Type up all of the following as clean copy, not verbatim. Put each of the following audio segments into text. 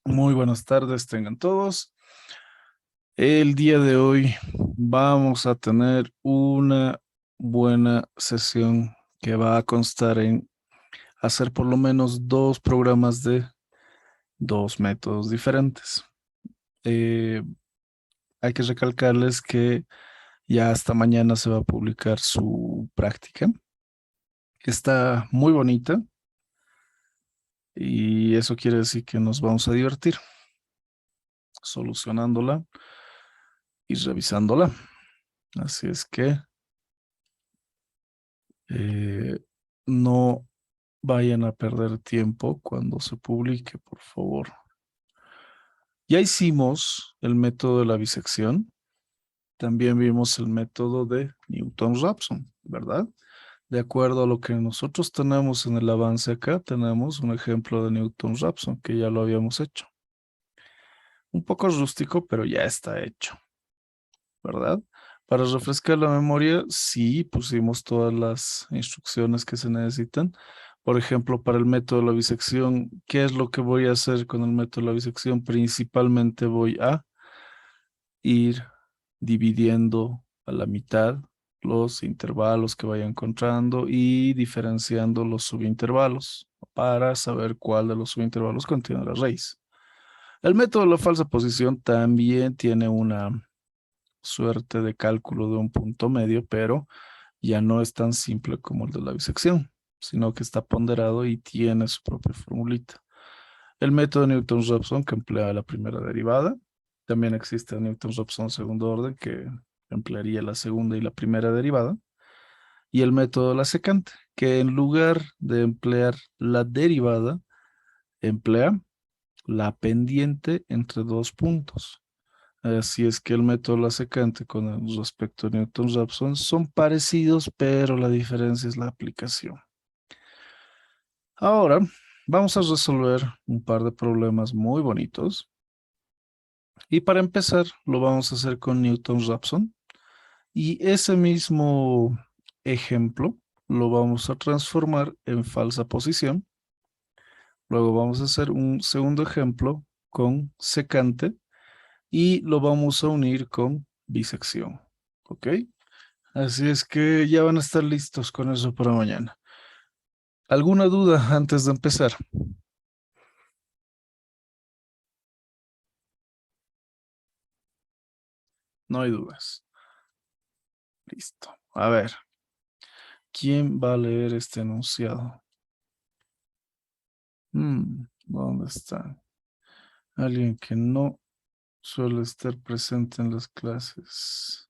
Muy buenas tardes, tengan todos. El día de hoy vamos a tener una buena sesión que va a constar en hacer por lo menos dos programas de dos métodos diferentes. Eh, Hay que recalcarles que ya hasta mañana se va a publicar su práctica. Está muy bonita y eso quiere decir que nos vamos a divertir solucionándola y revisándola. Así es que Eh, no vayan a perder tiempo cuando se publique, por favor. Ya hicimos el método de la bisección. También vimos el método de Newton-Raphson, ¿verdad? De acuerdo a lo que nosotros tenemos en el avance acá, tenemos un ejemplo de Newton-Raphson que ya lo habíamos hecho. Un poco rústico, pero ya está hecho, ¿verdad? Para refrescar la memoria, sí pusimos todas las instrucciones que se necesitan. Por ejemplo, para el método de la bisección, ¿qué es lo que voy a hacer con el método de la bisección? Principalmente voy a ir dividiendo a la mitad los intervalos que vaya encontrando y diferenciando los subintervalos para saber cuál de los subintervalos contiene la raíz. El método de la falsa posición también tiene una suerte de cálculo de un punto medio, pero ya no es tan simple como el de la bisección, sino que está ponderado y tiene su propia formulita. El método de Newton-Raphson que emplea la primera derivada. También existe el Newton-Raphson segundo orden que emplearía la segunda y la primera derivada. Y el método de la secante, que en lugar de emplear la derivada, emplea la pendiente entre dos puntos. Así es que el método de la secante con el respecto a Newton-Raphson son parecidos, pero la diferencia es la aplicación. Ahora vamos a resolver un par de problemas muy bonitos. Y para empezar, lo vamos a hacer con Newton-Raphson. Y ese mismo ejemplo lo vamos a transformar en falsa posición. Luego vamos a hacer un segundo ejemplo con secante y lo vamos a unir con bisección. ¿Ok? Así es que ya van a estar listos con eso para mañana. ¿Alguna duda antes de empezar? No hay dudas. Listo. A ver, ¿quién va a leer este enunciado? ¿Dónde está? Alguien que no suele estar presente en las clases.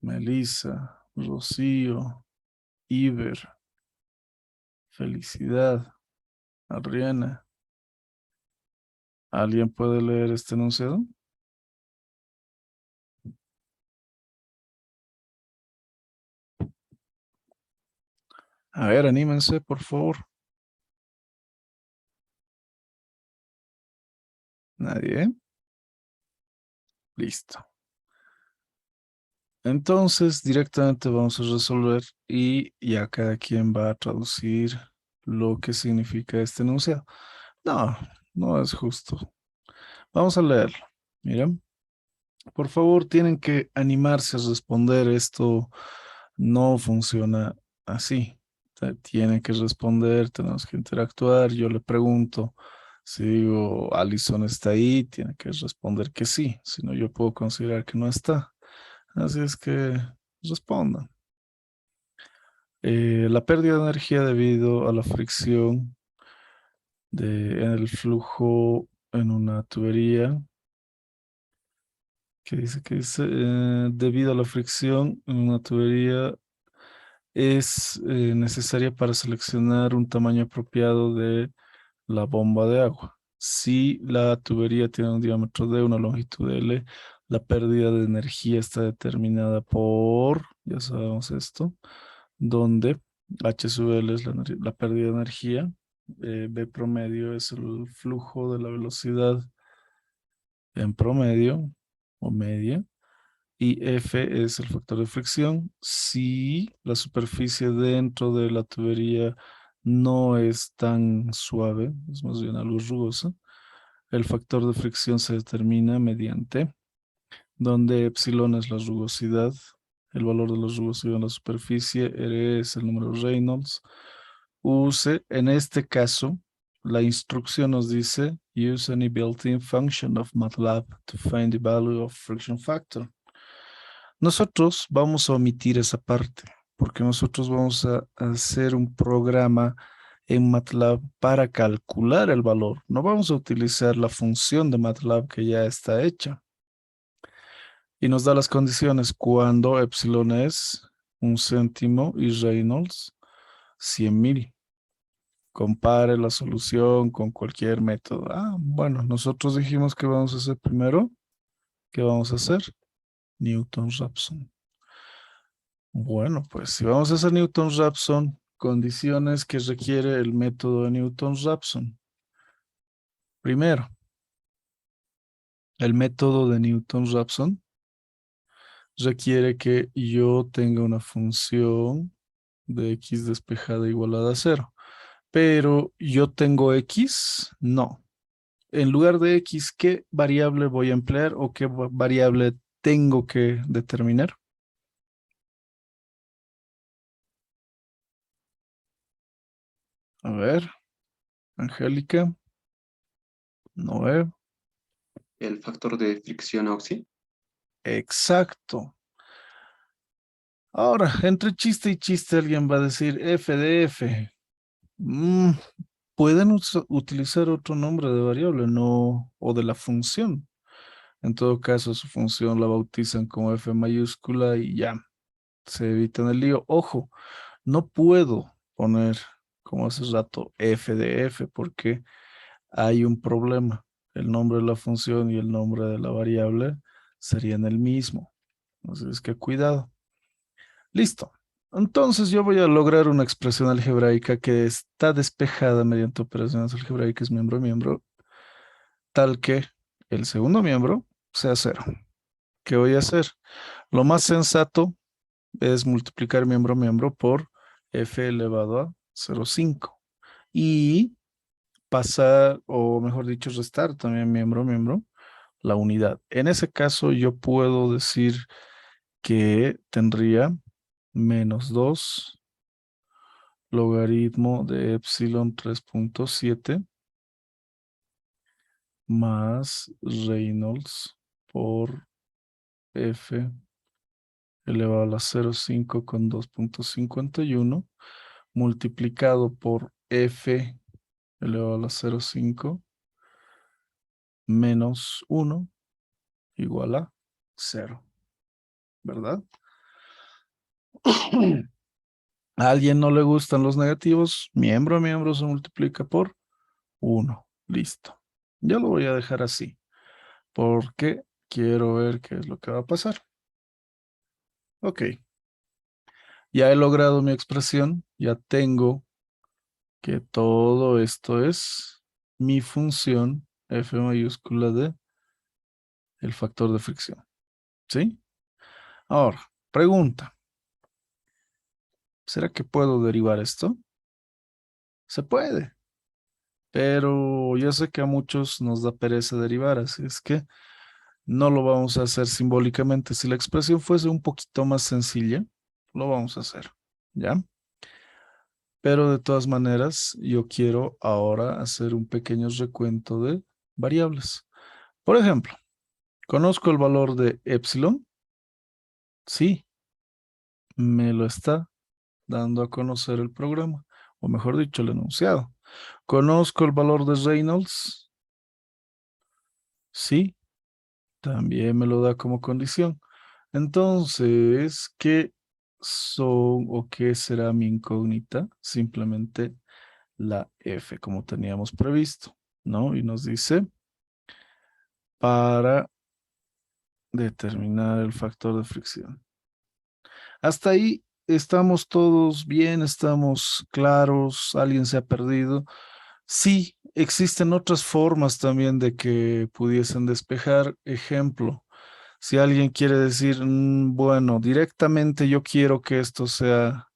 Melissa, Rocío, Iber, Felicidad, Adriana. ¿Alguien puede leer este enunciado? A ver, anímense, por favor. ¿Nadie? Listo. Entonces, directamente vamos a resolver y ya cada quien va a traducir lo que significa este enunciado. No, no es justo. Vamos a leerlo. Miren, por favor, tienen que animarse a responder. Esto no funciona así. O sea, tienen que responder, tenemos que interactuar. Yo le pregunto si digo Alison está ahí, tiene que responder que sí, si no yo puedo considerar que no está. Así es que respondan. La pérdida de energía debido a la fricción en el flujo en una tubería, que dice, debido a la fricción en una tubería es necesaria para seleccionar un tamaño apropiado de la bomba de agua. Si la tubería tiene un diámetro de una longitud de L, la pérdida de energía está determinada por, ya sabemos esto, donde H sub L es la pérdida de energía, B promedio es el flujo de la velocidad en promedio o media, y F es el factor de fricción. Si la superficie dentro de la tubería no es tan suave, es más bien algo rugosa. El factor de fricción se determina mediante donde epsilon es la rugosidad, el valor de la rugosidad en la superficie, R es el número de Reynolds. Use, en este caso, la instrucción nos dice use any built-in function of MATLAB to find the value of friction factor. Nosotros vamos a omitir esa parte porque nosotros vamos a hacer un programa en MATLAB para calcular el valor. No vamos a utilizar la función de MATLAB que ya está hecha. Y nos da las condiciones cuando epsilon es 1 céntimo y Reynolds 100.000. Compare la solución con cualquier método. Bueno, nosotros dijimos que vamos a hacer primero. ¿Qué vamos a hacer? Newton-Raphson. Bueno, pues si vamos a hacer Newton-Raphson, condiciones que requiere el método de Newton-Raphson. Primero, el método de Newton-Raphson requiere que yo tenga una función de x despejada igualada a 0. Pero yo tengo x, no. En lugar de x, ¿qué variable voy a emplear o qué variable tengo que determinar? A ver, Angélica, Noé. El factor de fricción auxi. Exacto. Ahora, entre chiste y chiste, alguien va a decir f de f. Pueden utilizar otro nombre de variable, no, o de la función. En todo caso, su función la bautizan como f mayúscula y ya, se evitan el lío. Ojo, no puedo poner, como hace rato, f de f porque hay un problema. El nombre de la función y el nombre de la variable serían el mismo. Entonces, que cuidado. Listo. Entonces yo voy a lograr una expresión algebraica que está despejada mediante operaciones algebraicas miembro-miembro, tal que el segundo miembro sea 0. ¿Qué voy a hacer? Lo más sensato es multiplicar miembro-miembro por f elevado a 0,5 y pasar, o mejor dicho, restar también miembro-miembro la unidad. En ese caso yo puedo decir que tendría menos 2 logaritmo de epsilon 3.7 más Reynolds por f elevado a la 0,5 con 2.51 multiplicado por f elevado a la 0,5 menos 1 igual a 0, ¿verdad? A alguien no le gustan los negativos, miembro a miembro se multiplica por 1. Listo. Yo lo voy a dejar así, porque quiero ver qué es lo que va a pasar. Ok. Ya he logrado mi expresión, ya tengo que todo esto es mi función f mayúscula de el factor de fricción. ¿Sí? Ahora, pregunta. ¿Será que puedo derivar esto? Se puede, pero yo sé que a muchos nos da pereza derivar, así es que no lo vamos a hacer simbólicamente. Si la expresión fuese un poquito más sencilla, lo vamos a hacer, ¿ya? Pero de todas maneras, yo quiero ahora hacer un pequeño recuento de variables. Por ejemplo, ¿conozco el valor de epsilon? Sí, me lo está dando a conocer el programa, o mejor dicho, el enunciado. ¿Conozco el valor de Reynolds? Sí, también me lo da como condición. Entonces, ¿qué son o qué será mi incógnita? Simplemente la F, como teníamos previsto, ¿no? Y nos dice para determinar el factor de fricción. Hasta ahí estamos todos bien, estamos claros, alguien se ha perdido. Sí, existen otras formas también de que pudiesen despejar. Ejemplo, si alguien quiere decir, bueno, directamente yo quiero que esto sea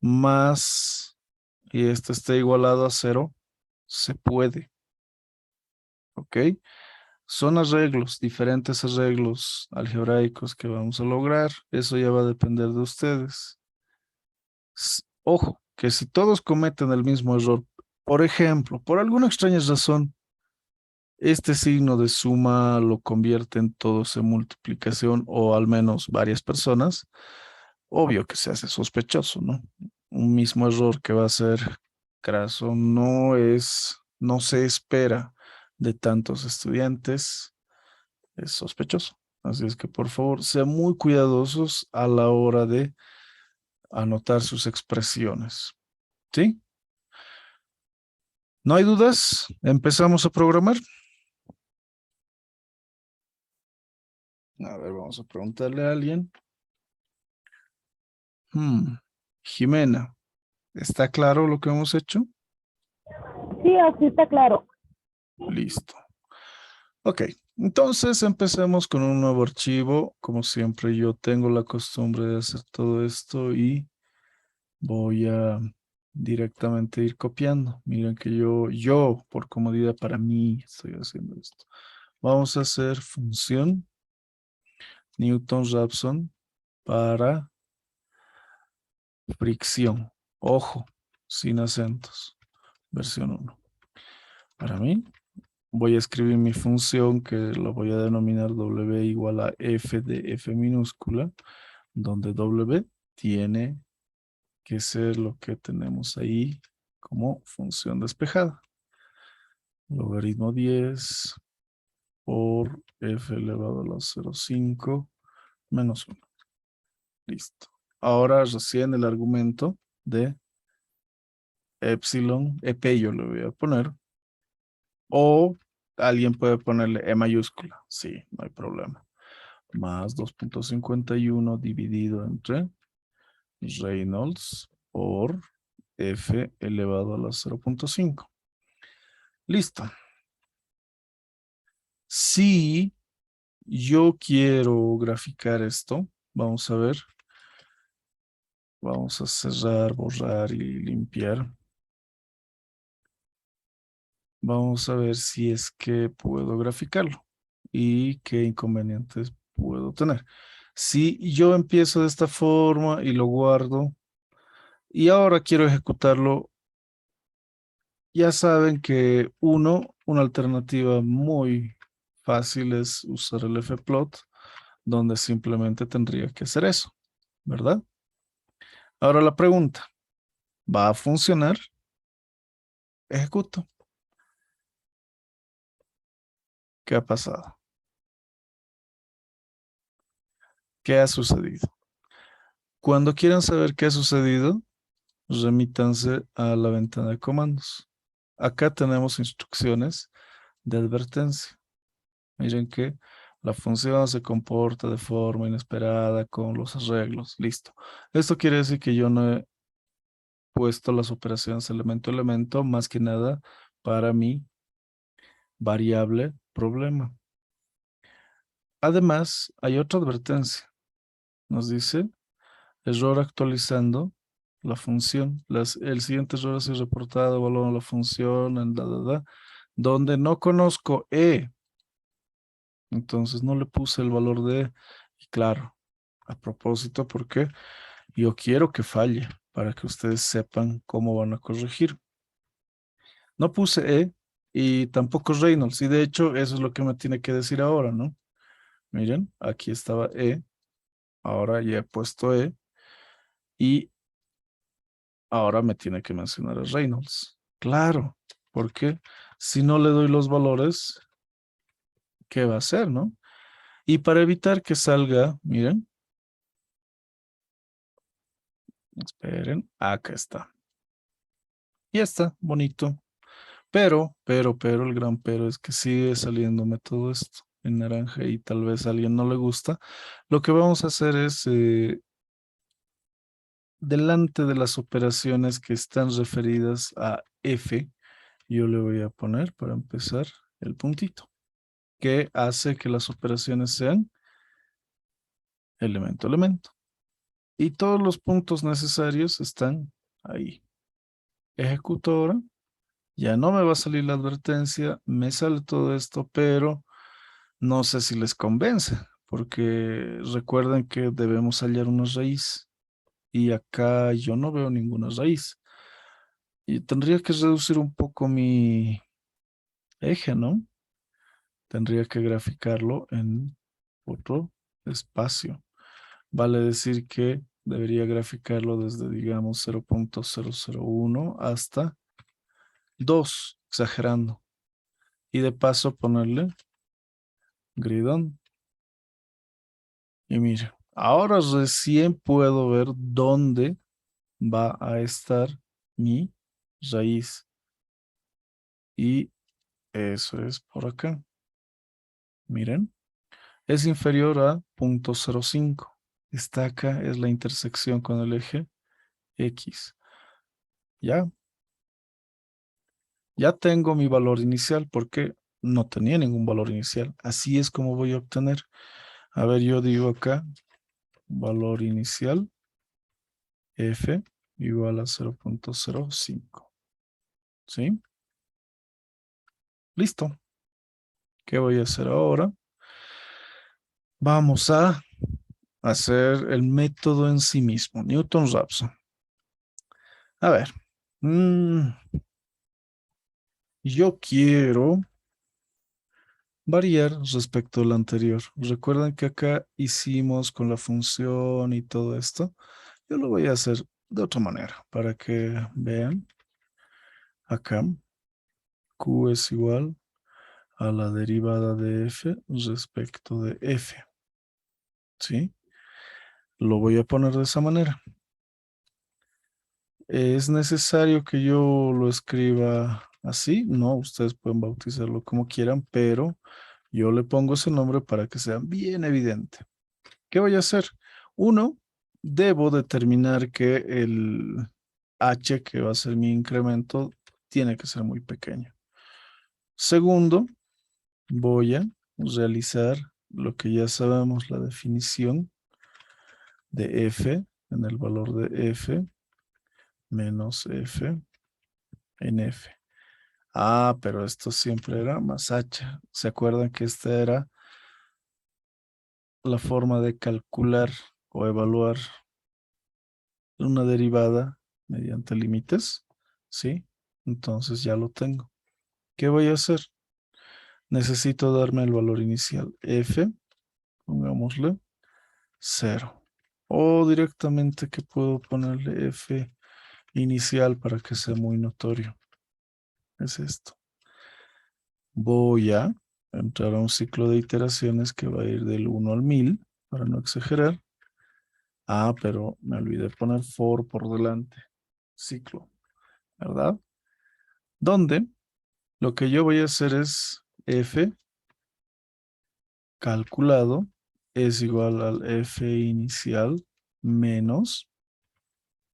más y este esté igualado a 0, se puede. ¿Ok? Son arreglos, diferentes arreglos algebraicos que vamos a lograr. Eso ya va a depender de ustedes. Ojo, que si todos cometen el mismo error, por ejemplo, por alguna extraña razón, este signo de suma lo convierte en todos en multiplicación o al menos varias personas, obvio que se hace sospechoso, ¿no? Un mismo error que va a ser craso no se espera de tantos estudiantes, es sospechoso. Así es que por favor, sean muy cuidadosos a la hora de anotar sus expresiones. ¿Sí? ¿No hay dudas? ¿Empezamos a programar? A ver, vamos a preguntarle a alguien. Jimena, ¿está claro lo que hemos hecho? Sí, así está claro. Listo. Ok, entonces empecemos con un nuevo archivo. Como siempre, yo tengo la costumbre de hacer todo esto y voy a directamente ir copiando. Miren que yo, por comodidad para mí, estoy haciendo esto. Vamos a hacer función Newton-Raphson para fricción. Ojo, sin acentos. Versión 1. Para mí, voy a escribir mi función que la voy a denominar W igual a F de F minúscula, donde W tiene que ser lo que tenemos ahí como función despejada. Logaritmo 10 por F elevado a la 0,5 menos 1. Listo. Ahora recién el argumento de epsilon, EP yo le voy a poner, o alguien puede ponerle E mayúscula. Sí, no hay problema. Más 2.51 dividido entre Reynolds por F elevado a la 0.5. Listo. Si yo quiero graficar esto, vamos a ver. Vamos a cerrar, borrar y limpiar. Vamos a ver si es que puedo graficarlo y qué inconvenientes puedo tener. Si yo empiezo de esta forma y lo guardo y ahora quiero ejecutarlo, ya saben que una alternativa muy fácil es usar el fplot, donde simplemente tendría que hacer eso, ¿verdad? Ahora la pregunta, ¿va a funcionar? Ejecuto. ¿Qué ha pasado? ¿Qué ha sucedido? Cuando quieran saber qué ha sucedido, remítanse a la ventana de comandos. Acá tenemos instrucciones de advertencia. Miren que la función se comporta de forma inesperada con los arreglos. Listo. Esto quiere decir que yo no he puesto las operaciones elemento a elemento, más que nada para mi variable problema. Además, hay otra advertencia. Nos dice error actualizando la función. El siguiente error ha sido reportado, evaluando la función, donde no conozco E. Entonces no le puse el valor de E. Y claro, a propósito, porque yo quiero que falle para que ustedes sepan cómo van a corregir. No puse E y tampoco Reynolds. Y de hecho, eso es lo que me tiene que decir ahora, ¿no? Miren, aquí estaba E. Ahora ya he puesto E. Y ahora me tiene que mencionar a Reynolds. Claro, porque si no le doy los valores, ¿qué va a hacer, no? Y para evitar que salga, miren, esperen, acá está. Y está, bonito. Pero, el gran pero es que sigue saliéndome todo esto en naranja y tal vez a alguien no le gusta. Lo que vamos a hacer es, delante de las operaciones que están referidas a F, yo le voy a poner para empezar el puntito, que hace que las operaciones sean elemento a elemento. Y todos los puntos necesarios están ahí. Ejecuto ahora. Ya no me va a salir la advertencia, me sale todo esto, pero no sé si les convence, porque recuerden que debemos hallar una raíz y acá yo no veo ninguna raíz. Y tendría que reducir un poco mi eje, ¿no? Tendría que graficarlo en otro espacio. Vale decir que debería graficarlo desde, digamos, 0.001 hasta 2, exagerando. Y de paso ponerle grid on. Y mire, ahora recién puedo ver dónde va a estar mi raíz. Y eso es por acá. Miren, es inferior a 0.05. Esta acá es la intersección con el eje X. Ya, ya tengo mi valor inicial porque no tenía ningún valor inicial. Así es como voy a obtener. A ver, yo digo acá, valor inicial F igual a 0.05. ¿Sí? Listo. ¿Qué voy a hacer ahora? Vamos a hacer el método en sí mismo, Newton-Raphson. A ver, yo quiero variar respecto al anterior. Recuerden que acá hicimos con la función y todo esto. Yo lo voy a hacer de otra manera para que vean. Acá, Q es igual a la derivada de f respecto de f. ¿Sí? Lo voy a poner de esa manera. ¿Es necesario que yo lo escriba así? No, ustedes pueden bautizarlo como quieran, pero yo le pongo ese nombre para que sea bien evidente. ¿Qué voy a hacer? Uno, debo determinar que el h, que va a ser mi incremento, tiene que ser muy pequeño. Segundo, voy a realizar lo que ya sabemos, la definición de f en el valor de f menos f en f. Ah, pero esto siempre era más h. ¿Se acuerdan que esta era la forma de calcular o evaluar una derivada mediante límites? ¿Sí? Entonces ya lo tengo. ¿Qué voy a hacer? Necesito darme el valor inicial. F, pongámosle 0. O directamente que puedo ponerle F inicial para que sea muy notorio. Es esto. Voy a entrar a un ciclo de iteraciones que va a ir del 1 al 1000, para no exagerar. Ah, pero me olvidé poner for por delante. Ciclo, ¿verdad? Donde lo que yo voy a hacer es f calculado es igual al f inicial menos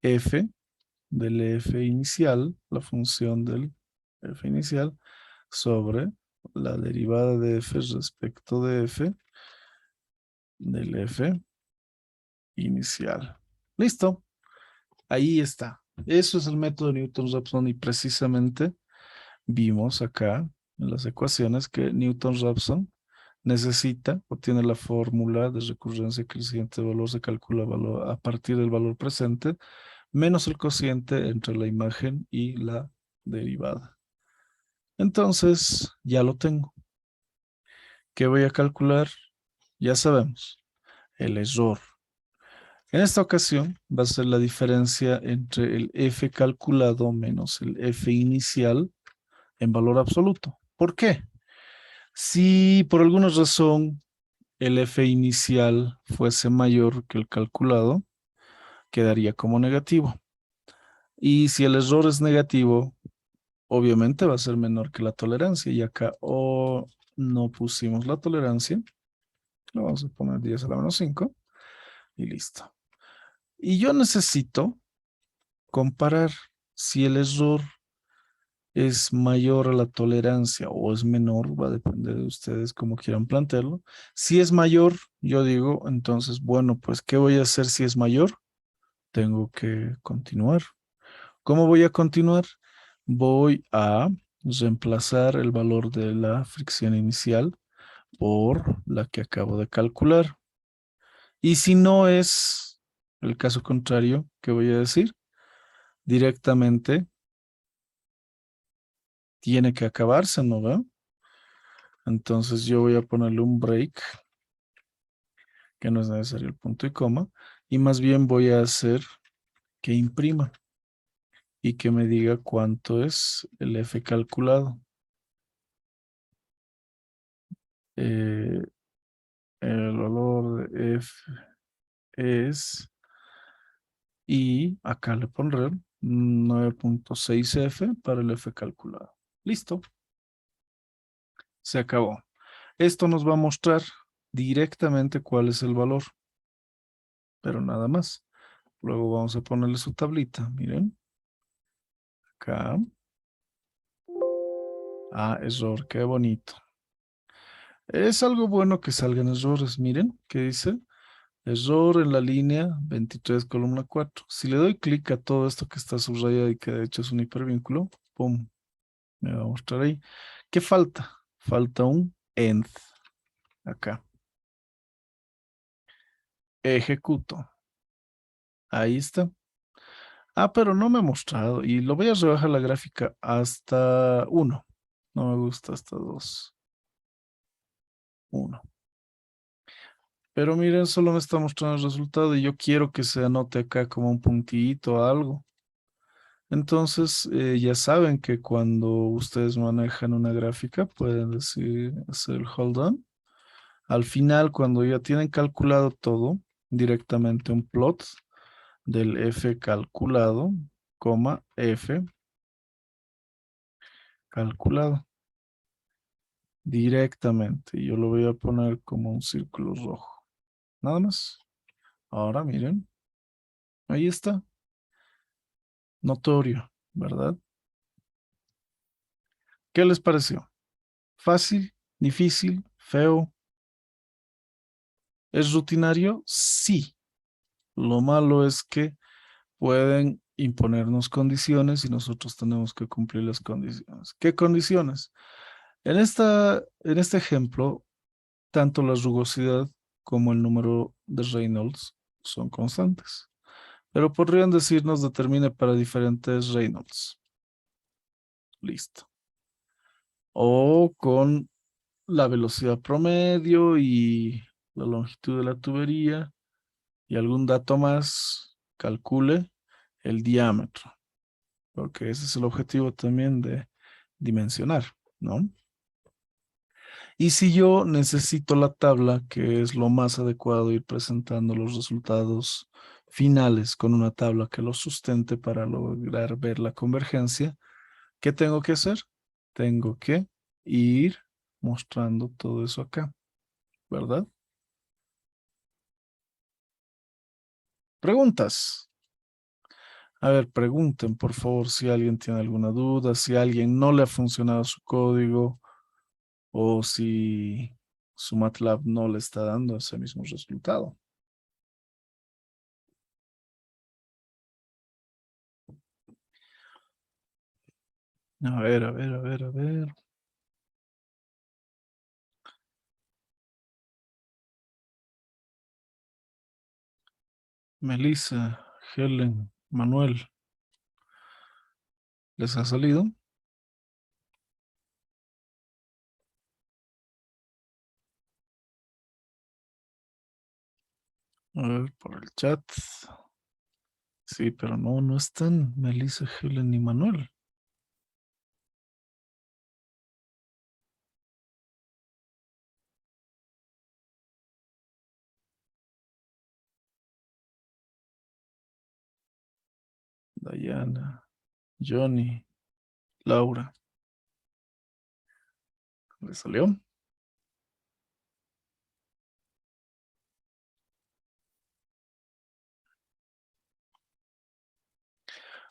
f del f inicial, la función del f inicial, sobre la derivada de f respecto de f del f inicial. Listo. Ahí está. Eso es el método Newton-Raphson y precisamente vimos acá en las ecuaciones que Newton-Raphson necesita o tiene la fórmula de recurrencia creciente de valor, se calcula valor a partir del valor presente menos el cociente entre la imagen y la derivada. Entonces, ya lo tengo. ¿Qué voy a calcular? Ya sabemos, el error. En esta ocasión va a ser la diferencia entre el f calculado menos el f inicial en valor absoluto. ¿Por qué? Si por alguna razón el f inicial fuese mayor que el calculado, quedaría como negativo. Y si el error es negativo, obviamente va a ser menor que la tolerancia. Y acá o no pusimos la tolerancia. Lo vamos a poner 10 a la menos 5 y listo. Y yo necesito comparar si el error es mayor a la tolerancia o es menor, va a depender de ustedes cómo quieran plantearlo. Si es mayor, yo digo, entonces, bueno, pues, ¿qué voy a hacer si es mayor? Tengo que continuar. ¿Cómo voy a continuar? Voy a reemplazar el valor de la fricción inicial por la que acabo de calcular. Y si no es el caso contrario, ¿qué voy a decir? Directamente tiene que acabarse, ¿no ve? Entonces yo voy a ponerle un break, que no es necesario el punto y coma, y más bien voy a hacer que imprima y que me diga cuánto es el F calculado. Eh, el valor de F es, y acá le pondré 9.6F para el F calculado. Listo, se acabó. Esto nos va a mostrar directamente cuál es el valor, pero nada más. Luego vamos a ponerle su tablita, miren. Acá. Ah, error, qué bonito. Es algo bueno que salgan errores, miren, ¿qué dice? Error en la línea 23, columna 4. Si le doy clic a todo esto que está subrayado y que de hecho es un hipervínculo, ¡pum! Me va a mostrar ahí. ¿Qué falta? Falta un end acá. Ejecuto. Ahí está. Ah, pero no me ha mostrado. Y lo voy a rebajar la gráfica hasta 1. No me gusta hasta 2. 1. Pero miren, solo me está mostrando el resultado y yo quiero que se anote acá como un puntito o algo. Entonces, ya saben que cuando ustedes manejan una gráfica, pueden decir, hacer el hold on. Al final, cuando ya tienen calculado todo, directamente un plot del F calculado, coma, F calculado. Directamente. Y yo lo voy a poner como un círculo rojo. Nada más. Ahora miren. Ahí está. Notorio, ¿verdad? ¿Qué les pareció? ¿Fácil? ¿Difícil? ¿Feo? ¿Es rutinario? Sí. Lo malo es que pueden imponernos condiciones y nosotros tenemos que cumplir las condiciones. ¿Qué condiciones? En este ejemplo, tanto la rugosidad como el número de Reynolds son constantes. Pero podrían decirnos determine para diferentes Reynolds. Listo. O con la velocidad promedio y la longitud de la tubería y algún dato más, calcule el diámetro, porque ese es el objetivo también de dimensionar, ¿no? Y si yo necesito la tabla, que es lo más adecuado, ir presentando los resultados finales con una tabla que los sustente para lograr ver la convergencia, ¿qué tengo que hacer? Tengo que ir mostrando todo eso acá, ¿verdad? Preguntas. A ver, pregunten, por favor, si alguien tiene alguna duda, si a alguien no le ha funcionado su código o si su MATLAB no le está dando ese mismo resultado. A ver, a ver, a ver, a ver. Melissa, Helen, Manuel, ¿les ha salido? A ver, por el chat. Sí, pero no están Melissa, Helen ni Manuel. Diana, Johnny, Laura. ¿Le salió?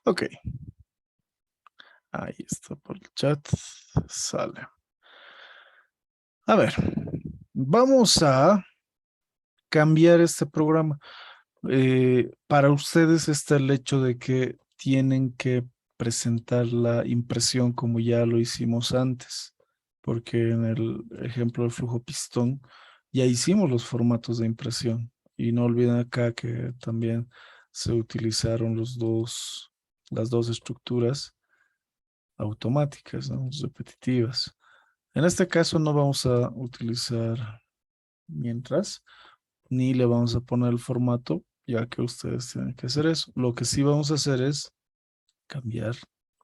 Ok. Ahí está por el chat. Sale. A ver, vamos a cambiar este programa. Para ustedes está el hecho de que tienen que presentar la impresión como ya lo hicimos antes, porque en el ejemplo del flujo pistón ya hicimos los formatos de impresión. Y no olviden acá que también se utilizaron las dos estructuras automáticas, ¿no? Repetitivas. En este caso no vamos a utilizar mientras, ni le vamos a poner el formato, ya que ustedes tienen que hacer eso. Lo que sí vamos a hacer es cambiar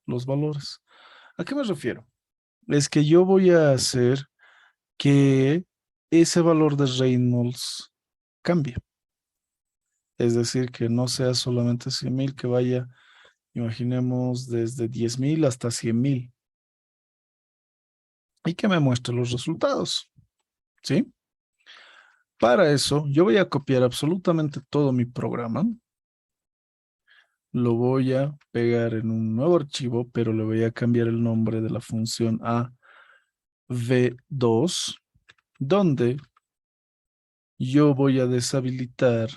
los valores. ¿A qué me refiero? Es que yo voy a hacer que ese valor de Reynolds cambie. Es decir, que no sea solamente 100,000, que vaya, imaginemos, desde 10,000 hasta 100,000. Y que me muestre los resultados. ¿Sí? Para eso, yo voy a copiar absolutamente todo mi programa. Lo voy a pegar en un nuevo archivo, pero le voy a cambiar el nombre de la función a V2, donde yo voy a deshabilitar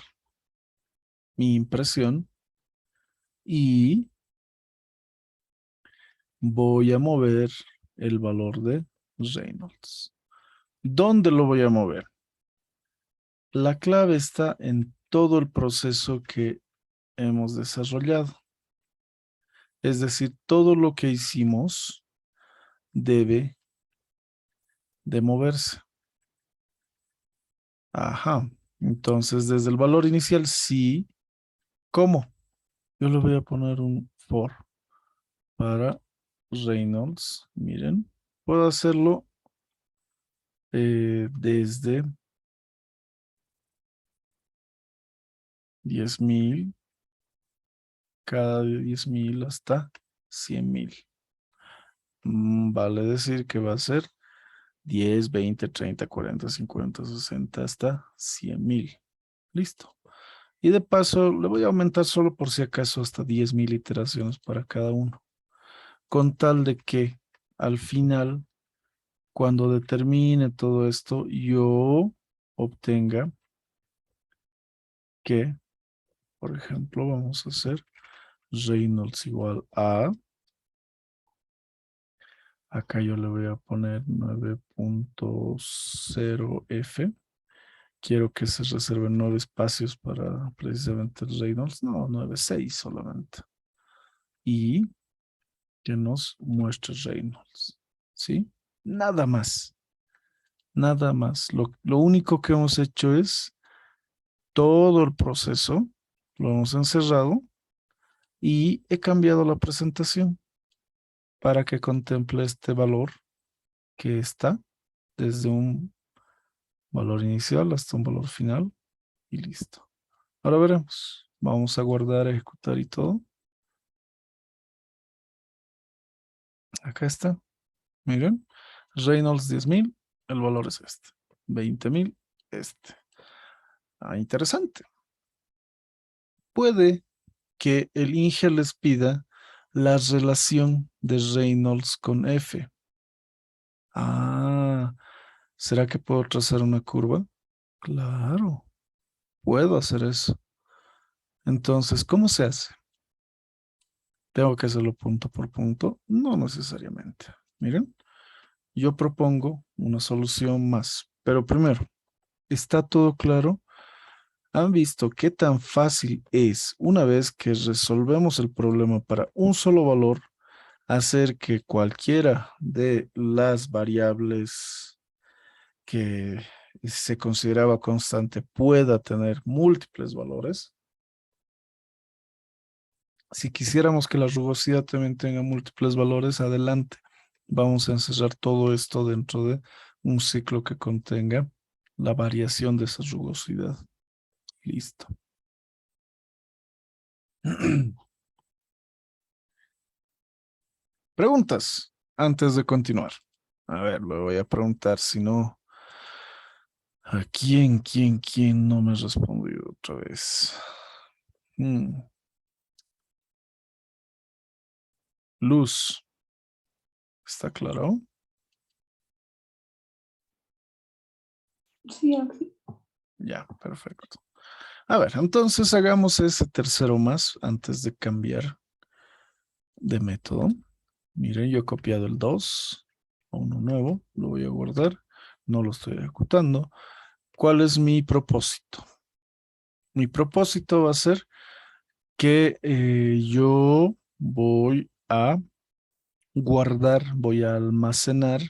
mi impresión y voy a mover el valor de Reynolds. ¿Dónde lo voy a mover? La clave está en todo el proceso que hemos desarrollado. Es decir, todo lo que hicimos debe de moverse. Ajá. Entonces, desde el valor inicial, sí. ¿Cómo? Yo le voy a poner un for para Reynolds. Miren, puedo hacerlo desde 10,000, cada 10,000 hasta 100,000. Vale decir que va a ser 10, 20, 30, 40, 50, 60 hasta 100,000. Listo. Y de paso le voy a aumentar solo por si acaso hasta 10,000 iteraciones para cada uno. Con tal de que al final, cuando determine todo esto, yo obtenga que, por ejemplo, vamos a hacer Reynolds igual a, acá yo le voy a poner 9.0F. Quiero que se reserven 9 espacios para precisamente el Reynolds. No, 9.6 solamente. Y que nos muestre Reynolds. ¿Sí? Nada más. Nada más. Lo único que hemos hecho es todo el proceso. Lo hemos encerrado y he cambiado la presentación para que contemple este valor que está desde un valor inicial hasta un valor final y listo. Ahora veremos. Vamos a guardar, ejecutar y todo. Acá está. Miren. Reynolds 10,000. El valor es este. 20,000. Este. Ah, interesante. Puede que el Inge les pida la relación de Reynolds con F. Ah, ¿será que puedo trazar una curva? Claro, puedo hacer eso. Entonces, ¿cómo se hace? ¿Tengo que hacerlo punto por punto? No necesariamente. Miren, yo propongo una solución más. Pero primero, ¿está todo claro? ¿Han visto qué tan fácil es, una vez que resolvemos el problema para un solo valor, hacer que cualquiera de las variables que se consideraba constante pueda tener múltiples valores? Si quisiéramos que la rugosidad también tenga múltiples valores, adelante. Vamos a encerrar todo esto dentro de un ciclo que contenga la variación de esa rugosidad. Listo. Preguntas antes de continuar. A ver, le voy a preguntar si no. ¿A quién no me ha respondido otra vez? Luz, ¿está claro? Sí, Axel. Ya, perfecto. A ver, entonces hagamos ese tercero más antes de cambiar de método. Miren, yo he copiado el 2 a uno nuevo, lo voy a guardar, no lo estoy ejecutando. ¿Cuál es mi propósito? Mi propósito va a ser que yo voy a guardar, voy a almacenar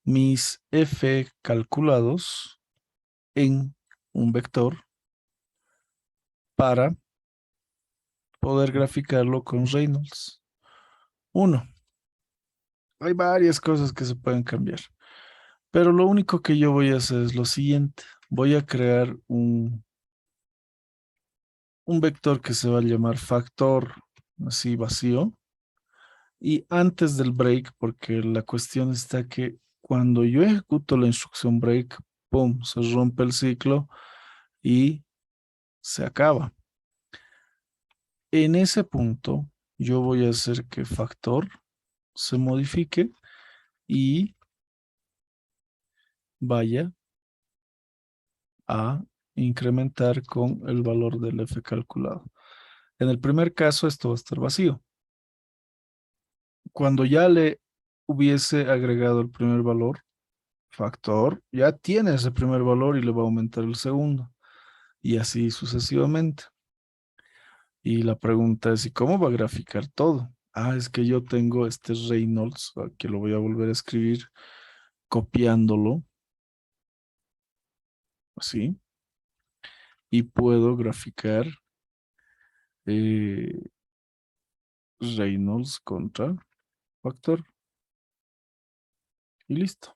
mis F calculados en un vector para poder graficarlo con Reynolds. Uno, hay varias cosas que se pueden cambiar, pero lo único que yo voy a hacer es lo siguiente. Voy a crear un vector que se va a llamar factor, así vacío. Y antes del break, porque la cuestión está que cuando yo ejecuto la instrucción break, ¡pum!, se rompe el ciclo y se acaba. En ese punto, yo voy a hacer que factor se modifique y vaya a incrementar con el valor del F calculado. En el primer caso, esto va a estar vacío. Cuando ya le hubiese agregado el primer valor, factor ya tiene ese primer valor y le va a aumentar el segundo. Y así sucesivamente. Y la pregunta es, ¿y cómo va a graficar todo? Ah, es que yo tengo este Reynolds, que lo voy a volver a escribir copiándolo, así, y puedo graficar eh, Reynolds contra factor. Y listo.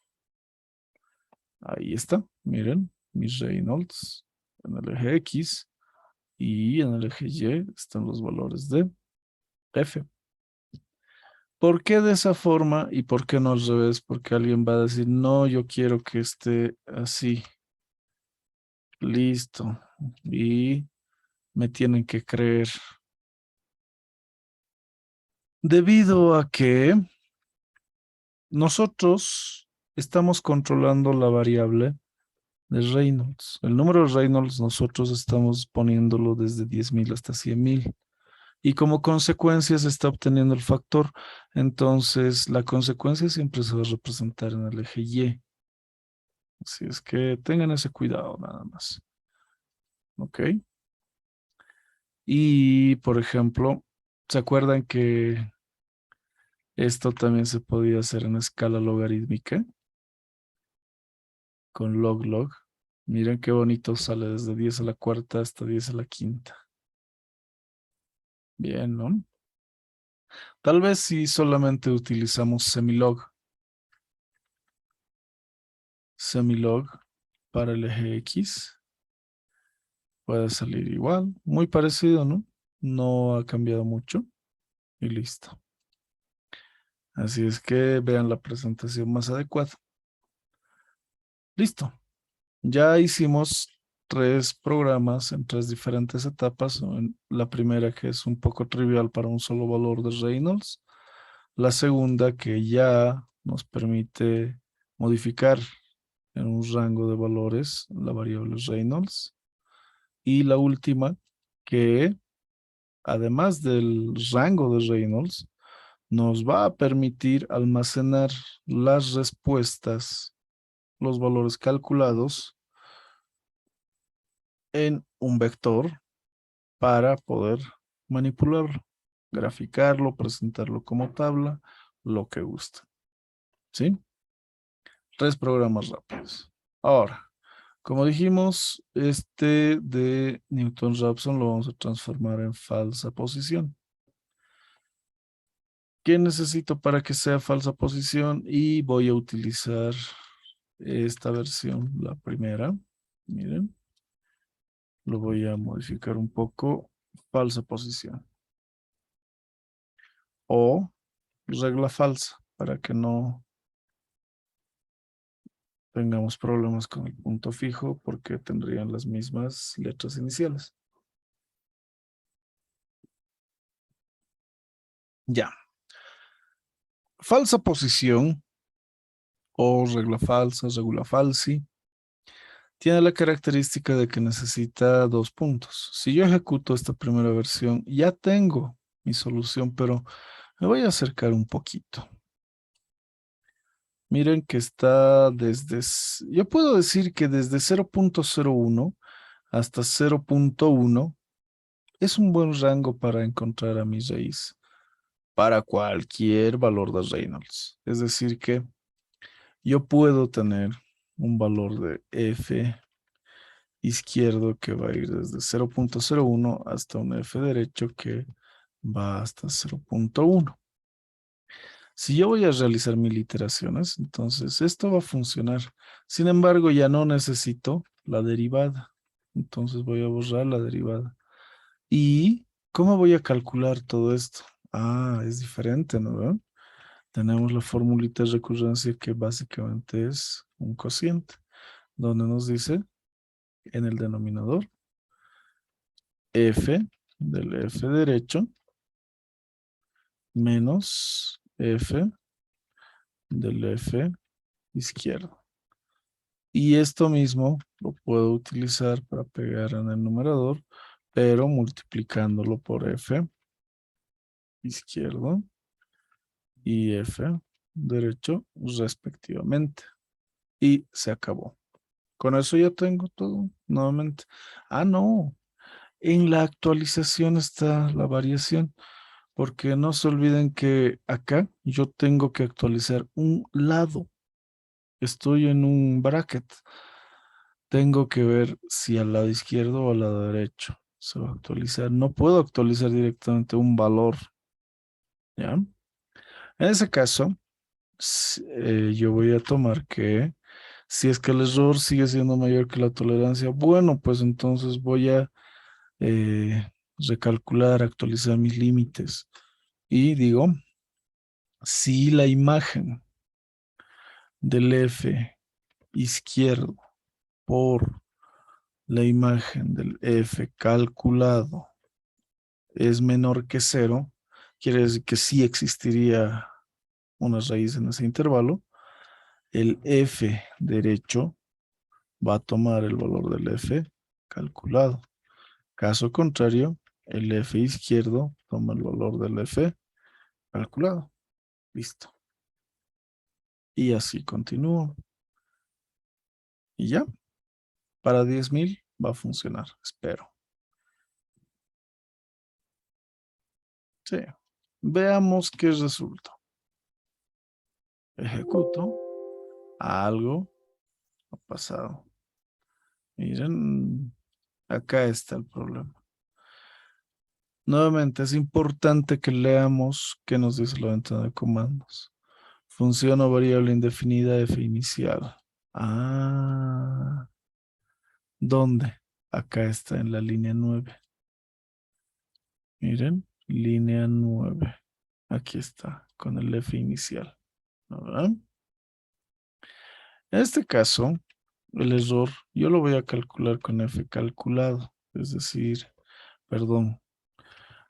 Ahí está. Miren, mis Reynolds en el eje X y en el eje Y están los valores de F. ¿Por qué de esa forma y por qué no al revés? Porque alguien va a decir, no, yo quiero que esté así. Listo. Y me tienen que creer. Debido a que nosotros estamos controlando la variable de Reynolds. El número de Reynolds nosotros estamos poniéndolo desde 10.000 hasta 100.000. Y como consecuencia se está obteniendo el factor. Entonces, la consecuencia siempre se va a representar en el eje Y. Así es que tengan ese cuidado nada más. ¿Ok? Y, por ejemplo, ¿se acuerdan que esto también se podía hacer en escala logarítmica? Con log. Miren qué bonito sale desde 10 a la cuarta hasta 10 a la quinta. Bien, ¿no? Tal vez si solamente utilizamos semilog. Semilog para el eje X. Puede salir igual. Muy parecido, ¿no? No ha cambiado mucho. Y listo. Así es que vean la presentación más adecuada. Listo. Ya hicimos 3 programas en 3 diferentes etapas. La primera, que es un poco trivial para un solo valor de Reynolds. La segunda, que ya nos permite modificar en un rango de valores la variable Reynolds. Y la última, que además del rango de Reynolds, nos va a permitir almacenar las respuestas, los valores calculados en un vector para poder manipularlo, graficarlo, presentarlo como tabla, lo que guste. ¿Sí? 3 programas rápidos. Ahora, como dijimos, este de Newton-Raphson lo vamos a transformar en falsa posición. ¿Qué necesito para que sea falsa posición? Y voy a utilizar esta versión, la primera. Miren, lo voy a modificar un poco. Falsa posición. O regla falsa, para que no tengamos problemas con el punto fijo, porque tendrían las mismas letras iniciales. Ya. Falsa posición o regla falsa, regula falsi, tiene la característica de que necesita 2 puntos. Si yo ejecuto esta primera versión, ya tengo mi solución, pero me voy a acercar un poquito. Miren que está yo puedo decir que desde 0.01 hasta 0.1 es un buen rango para encontrar a mi raíz para cualquier valor de Reynolds. Es decir que yo puedo tener un valor de f izquierdo que va a ir desde 0.01 hasta un f derecho que va hasta 0.1. Si yo voy a realizar 1000 iteraciones, entonces esto va a funcionar. Sin embargo, ya no necesito la derivada. Entonces voy a borrar la derivada. ¿Y cómo voy a calcular todo esto? Ah, es diferente, ¿no ven? Tenemos la formulita de recurrencia que básicamente es un cociente, donde nos dice en el denominador f del f derecho menos f del f izquierdo. Y esto mismo lo puedo utilizar para pegar en el numerador, pero multiplicándolo por f izquierdo y f derecho respectivamente. Y se acabó. Con eso ya tengo todo nuevamente. Ah, no. En la actualización está la variación, porque no se olviden que acá yo tengo que actualizar un lado. Estoy en un bracket. Tengo que ver si al lado izquierdo o al lado derecho se va a actualizar. No puedo actualizar directamente un valor, ¿ya? En ese caso, yo voy a tomar que si es que el error sigue siendo mayor que la tolerancia, bueno, pues entonces voy a recalcular, actualizar mis límites. Y digo, si la imagen del F izquierdo por la imagen del F calculado es menor que 0, quiere decir que sí existiría una raíz en ese intervalo, el F derecho va a tomar el valor del F calculado. Caso contrario, el F izquierdo toma el valor del F calculado. Listo. Y así continúo. Y ya, para 10,000 va a funcionar, espero. Sí. Veamos qué resulta. Ejecuto. Algo ha pasado. Miren, acá está el problema. Nuevamente, es importante que leamos qué nos dice la ventana de comandos. Función o variable indefinida f inicial. Ah, ¿dónde? Acá está en la línea 9. Miren, línea 9. Aquí está, con el f inicial. ¿Verdad? En este caso, el error yo lo voy a calcular con f calculado. Es decir, perdón,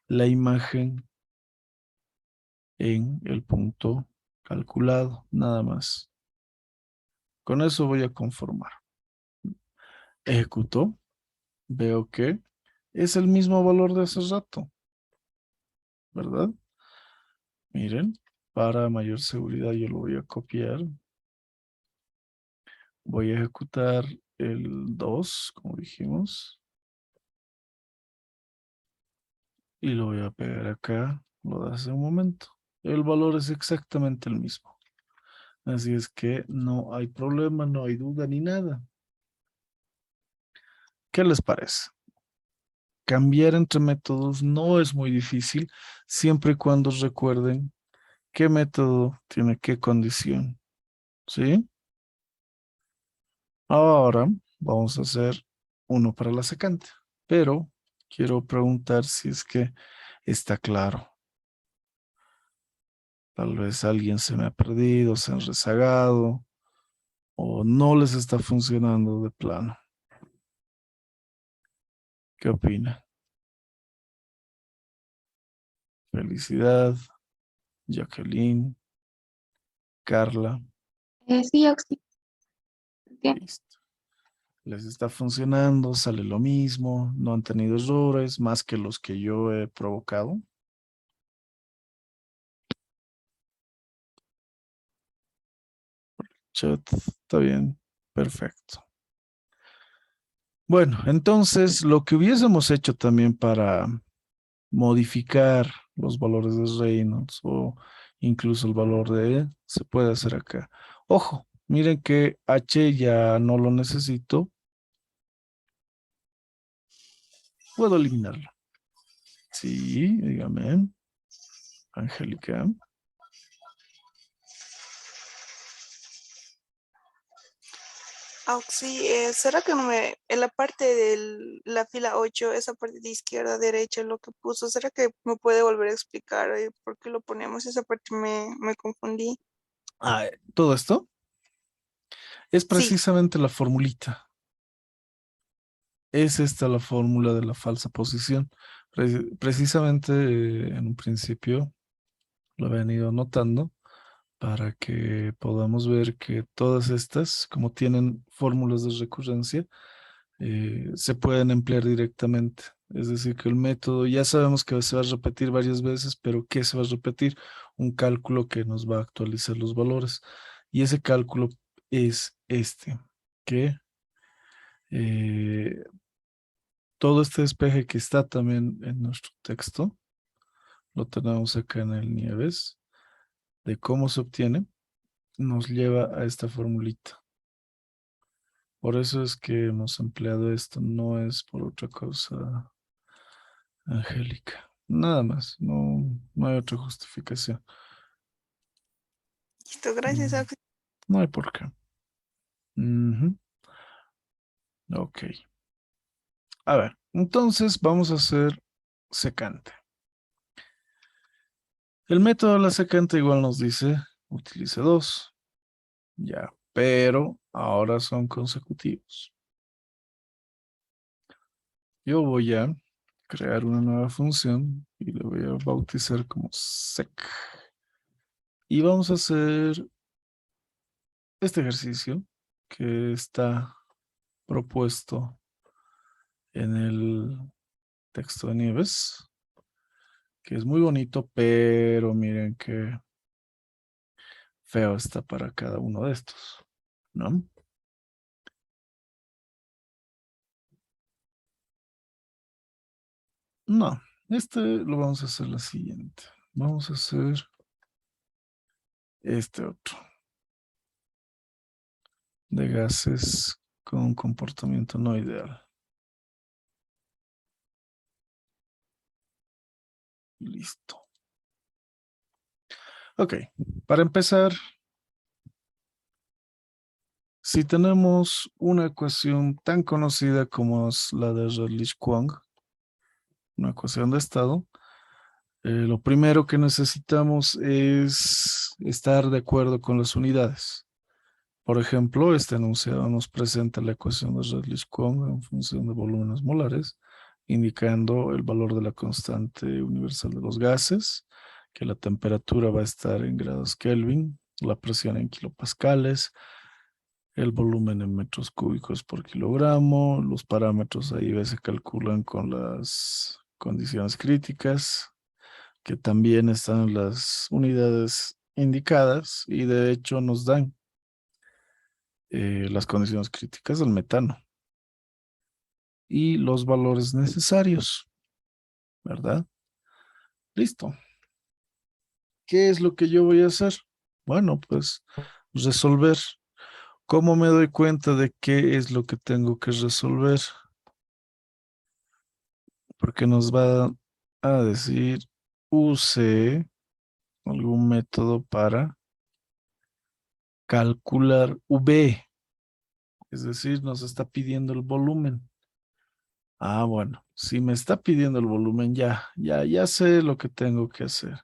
la imagen en el punto calculado, nada más. Con eso voy a conformar. Ejecuto, veo que es el mismo valor de hace rato, ¿verdad? Miren, para mayor seguridad yo lo voy a copiar. Voy a ejecutar el 2, como dijimos. Y lo voy a pegar acá, lo de hace un momento. El valor es exactamente el mismo. Así es que no hay problema, no hay duda ni nada. ¿Qué les parece? Cambiar entre métodos no es muy difícil, siempre y cuando recuerden qué método tiene qué condición. ¿Sí? Ahora vamos a hacer uno para la secante, pero quiero preguntar si es que está claro. Tal vez alguien se me ha perdido, se han rezagado o no les está funcionando de plano. ¿Qué opina? Felicidad, Jacqueline, Carla. Sí, Oxy. Bien. Listo. Les está funcionando, sale lo mismo, no han tenido errores más que los que yo he provocado. chat. Está bien. Perfecto. Bueno, entonces lo que hubiésemos hecho también para modificar los valores de Reynolds o incluso el valor de E, se puede hacer acá. Ojo, miren que H ya no lo necesito. Puedo eliminarlo. Sí, dígame. Angélica. Auxi, ¿será que no en la parte de la fila 8, esa parte de izquierda a derecha, lo que puso, ¿será que me puede volver a explicar por qué lo ponemos? Esa parte me confundí. Ah, todo esto es Sí, precisamente la formulita. Es esta la fórmula de la falsa posición. Precisamente en un principio lo habían ido notando para que podamos ver que todas estas, como tienen fórmulas de recurrencia, se pueden emplear directamente. Es decir, que el método ya sabemos que se va a repetir varias veces, pero ¿qué se va a repetir? Un cálculo que nos va a actualizar los valores. Y ese cálculo es este, que eh, todo este despeje que está también en nuestro texto, lo tenemos acá en el Nieves, de cómo se obtiene, nos lleva a esta formulita. Por eso es que hemos empleado esto, no es por otra cosa, Angélica. Nada más, no hay otra justificación. listo, gracias, Mm, Auxi. No hay por qué. Ujú. Ok. A ver, entonces vamos a hacer secante. El método de la secante igual nos dice, utilice dos. Ya, pero ahora son consecutivos. Yo voy a crear una nueva función y le voy a bautizar como sec. Y vamos a hacer este ejercicio que está propuesto en el texto de Nieves, que es muy bonito, pero miren qué feo está para cada uno de estos, ¿no? No, este lo vamos a hacer la siguiente. Vamos a hacer este otro, de gases con comportamiento no ideal. Listo. Ok, para empezar, si tenemos una ecuación tan conocida como es la de Redlich-Kwong, una ecuación de estado, lo primero que necesitamos es estar de acuerdo con las unidades. Por ejemplo, este enunciado nos presenta la ecuación de Redlich-Kwong en función de volúmenes molares, indicando el valor de la constante universal de los gases, que la temperatura va a estar en grados Kelvin, la presión en kilopascales, el volumen en metros cúbicos por kilogramo, los parámetros ahí se calculan con las condiciones críticas, que también están en las unidades indicadas y de hecho nos dan las condiciones críticas del metano y los valores necesarios, ¿verdad? Listo. ¿Qué es lo que yo voy a hacer? Bueno, pues resolver. ¿Cómo me doy cuenta de qué es lo que tengo que resolver? Porque nos va a decir use algún método para calcular V, es decir, nos está pidiendo el volumen. Ah, bueno, si me está pidiendo el volumen, ya sé lo que tengo que hacer.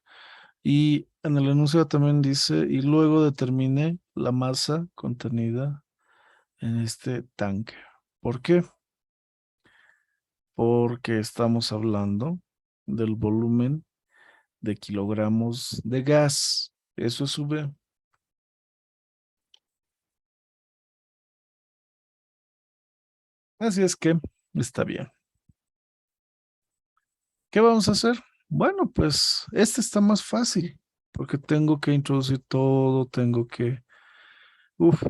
Y en el enunciado también dice, y luego determine la masa contenida en este tanque. ¿Por qué? Porque estamos hablando del volumen de kilogramos de gas. Eso es V. Así es que está bien. ¿Qué vamos a hacer? Bueno, pues este está más fácil porque tengo que introducir todo, tengo que Uf,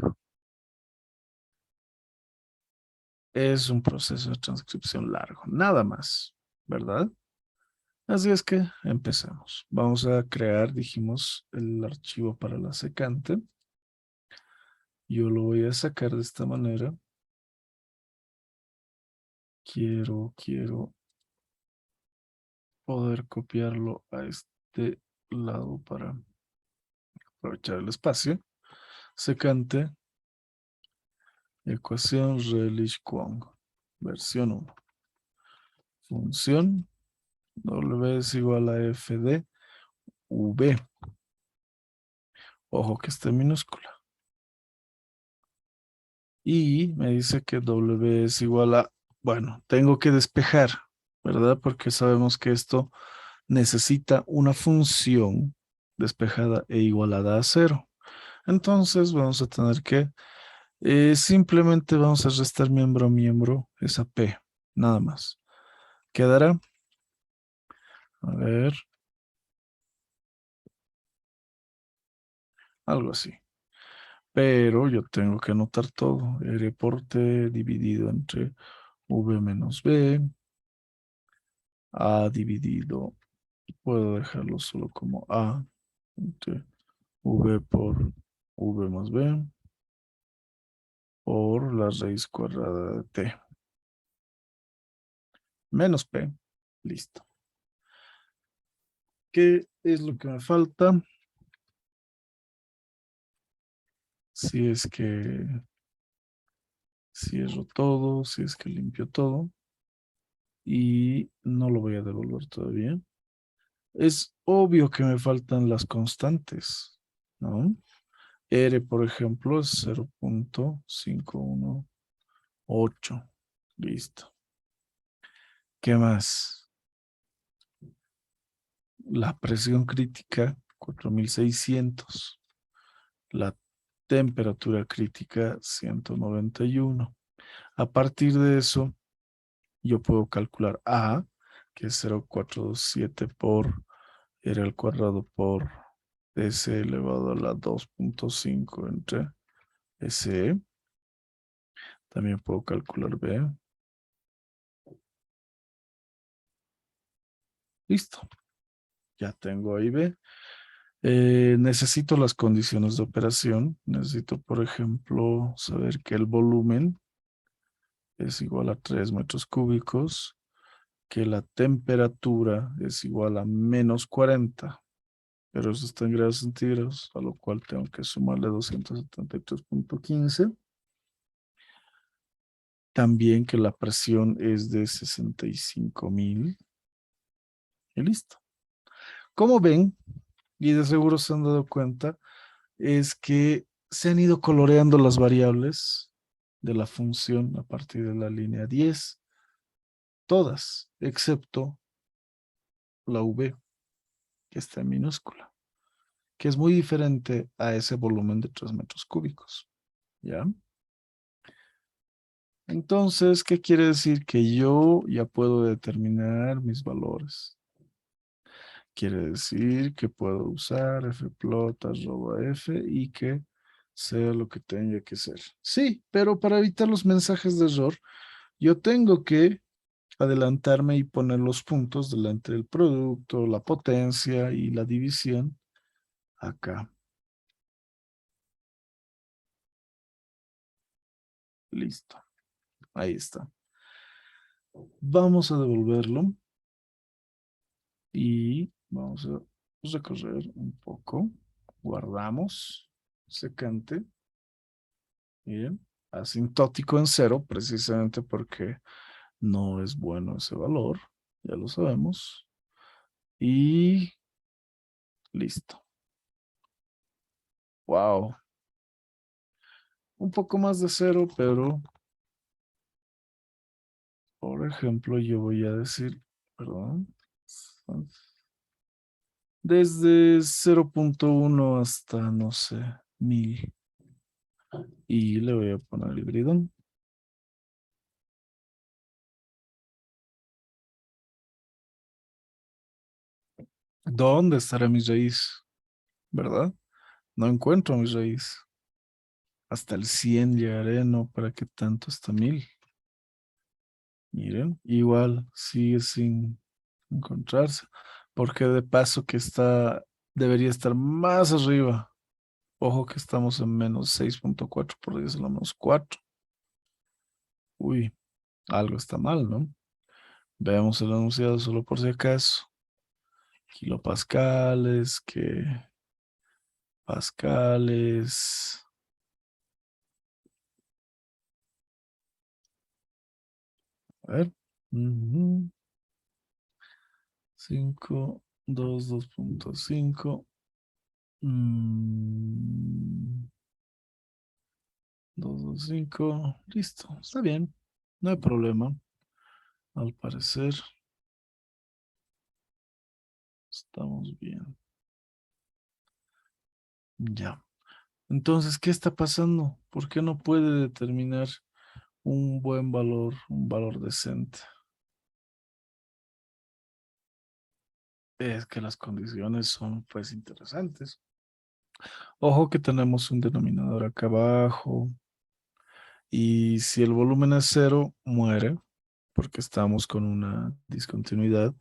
es un proceso de transcripción largo, nada más, ¿verdad? Así es que empecemos. Vamos a crear, dijimos, el archivo para la secante. Yo lo voy a sacar de esta manera. Quiero poder copiarlo a este lado para aprovechar el espacio. Secante, ecuación Relish-Kwong, versión 1. Función W es igual a f de V. Ojo que está en minúscula. Y me dice que W es igual a, bueno, tengo que despejar, ¿verdad? Porque sabemos que esto necesita una función despejada e igualada a 0. Entonces vamos a tener que simplemente vamos a restar miembro a miembro esa P, nada más. Quedará, a ver, algo así. Pero yo tengo que anotar todo. R por T dividido entre V menos B. A dividido, puedo dejarlo solo como A entre V por V más B por la raíz cuadrada de T. Menos P. Listo. ¿Qué es lo que me falta? Si es que cierro todo, si es que limpio todo. Y no lo voy a devolver todavía. Es obvio que me faltan las constantes, ¿no? R, por ejemplo, es 0.518. Listo. ¿Qué más? La presión crítica, 4600. La temperatura crítica, 191. A partir de eso, yo puedo calcular A, que es 0.427 por R al cuadrado por S elevado a la 2.5 entre SE. También puedo calcular B. Listo. Ya tengo ahí B. Necesito las condiciones de operación. Necesito, por ejemplo, saber que el volumen es igual a 3 metros cúbicos, que la temperatura es igual a menos 40, pero eso está en grados centígrados, a lo cual tengo que sumarle 273.15. También que la presión es de 65.000. Y listo. Como ven, y de seguro se han dado cuenta, es que se han ido coloreando las variables de la función a partir de la línea 10. Todas, excepto la V, que está en minúscula, que es muy diferente a ese volumen de 3 metros cúbicos. ¿Ya? Entonces, ¿qué quiere decir? Que yo ya puedo determinar mis valores. Quiere decir que puedo usar fplot @f y que sea lo que tenga que ser. Sí, pero para evitar los mensajes de error, yo tengo que adelantarme y poner los puntos delante del producto, la potencia y la división acá. Listo. Ahí está. Vamos a devolverlo y vamos a recorrer un poco. Guardamos. Secante. Bien. Asintótico en 0, precisamente porque no es bueno ese valor. Ya lo sabemos. Y listo. Wow. Un poco más de 0, pero por ejemplo, yo voy a decir, perdón, desde 0.1 hasta, no sé, 1000. Y le voy a poner el gridón. ¿Dónde estará mi raíz? ¿Verdad? No encuentro mi raíz. hasta el 100 llegaré, no, ¿para qué tanto? Hasta 1000. Miren, igual sigue sin encontrarse, porque de paso que debería estar más arriba. Ojo que estamos en menos 6.4 por 10 a la menos 4. Uy, algo está mal, ¿no? Veamos el enunciado solo por si acaso. Kilopascales, que pascales. A ver. 5, 2, 2.5. 225. Listo, está bien. No hay problema. Al parecer, estamos bien. Ya. Entonces, ¿qué está pasando? ¿Por qué no puede determinar un buen valor, un valor decente? Es que las condiciones son pues interesantes. Ojo que tenemos un denominador acá abajo y si el volumen es 0, muere porque estamos con una discontinuidad.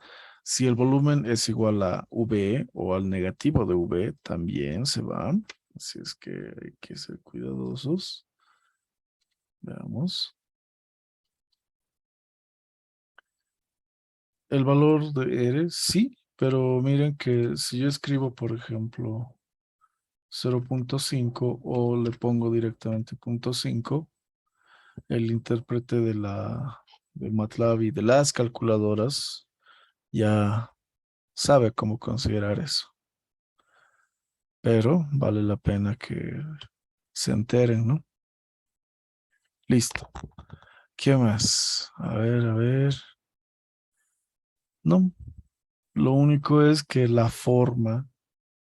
Si el volumen es igual a V o al negativo de V, también se va. Así es que hay que ser cuidadosos. Veamos. El valor de R, sí, pero miren que si yo escribo, por ejemplo, 0.5 o le pongo directamente 0.5, el intérprete de MATLAB y de las calculadoras ya sabe cómo considerar eso. Pero vale la pena que se enteren, ¿no? Listo. ¿Qué más? A ver, a ver. No, lo único es que la forma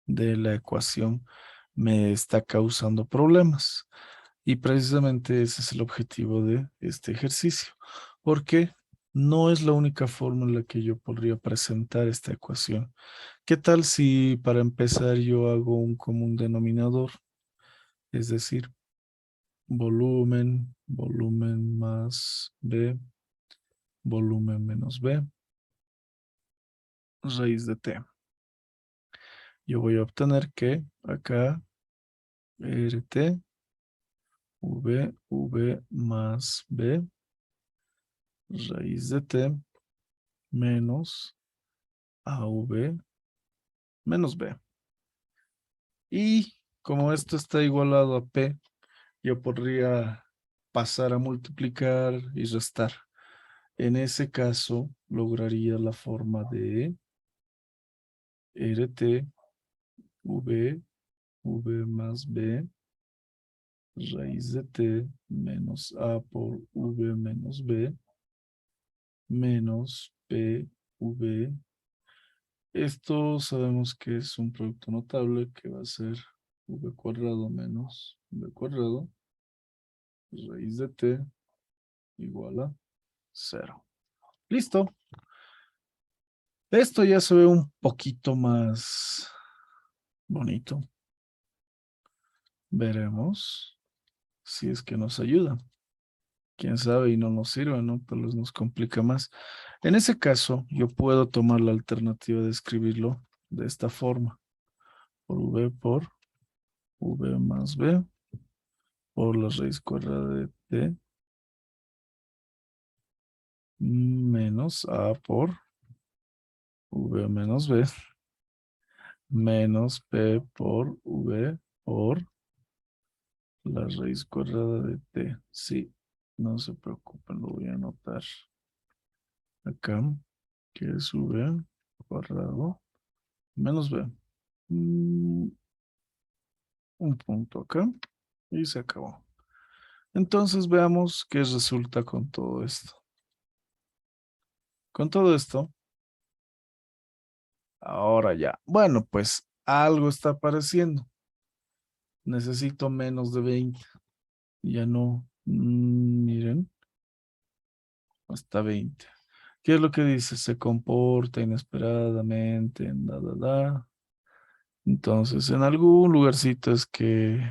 de la ecuación me está causando problemas. Y precisamente ese es el objetivo de este ejercicio. Porque no es la única forma en la que yo podría presentar esta ecuación. ¿Qué tal si para empezar yo hago un común denominador? Es decir, volumen más B, volumen menos B, raíz de T. Yo voy a obtener que acá RT, V más B, raíz de T, menos AV menos B. Y como esto está igualado a P, yo podría pasar a multiplicar y restar. En ese caso, lograría la forma de RT, V más B, raíz de T menos A por V menos B, menos PV. Esto sabemos que es un producto notable que va a ser V cuadrado menos V cuadrado, raíz de T igual a 0. Listo. Esto ya se ve un poquito más bonito. Veremos si es que nos ayuda. Quién sabe y no nos sirve, ¿no? Tal vez nos complica más. En ese caso, yo puedo tomar la alternativa de escribirlo de esta forma. Por V más B por la raíz cuadrada de T menos A por V menos B menos P por V por la raíz cuadrada de T. Sí, no se preocupen, lo voy a anotar acá, que es V cuadrado menos B. Un punto acá y se acabó. Entonces veamos qué resulta con todo esto. Con todo esto, ahora ya. Bueno, pues algo está apareciendo. Necesito menos de 20. Ya no, miren, hasta 20. ¿Qué es lo que dice? Se comporta inesperadamente, da. Entonces, en algún lugarcito es que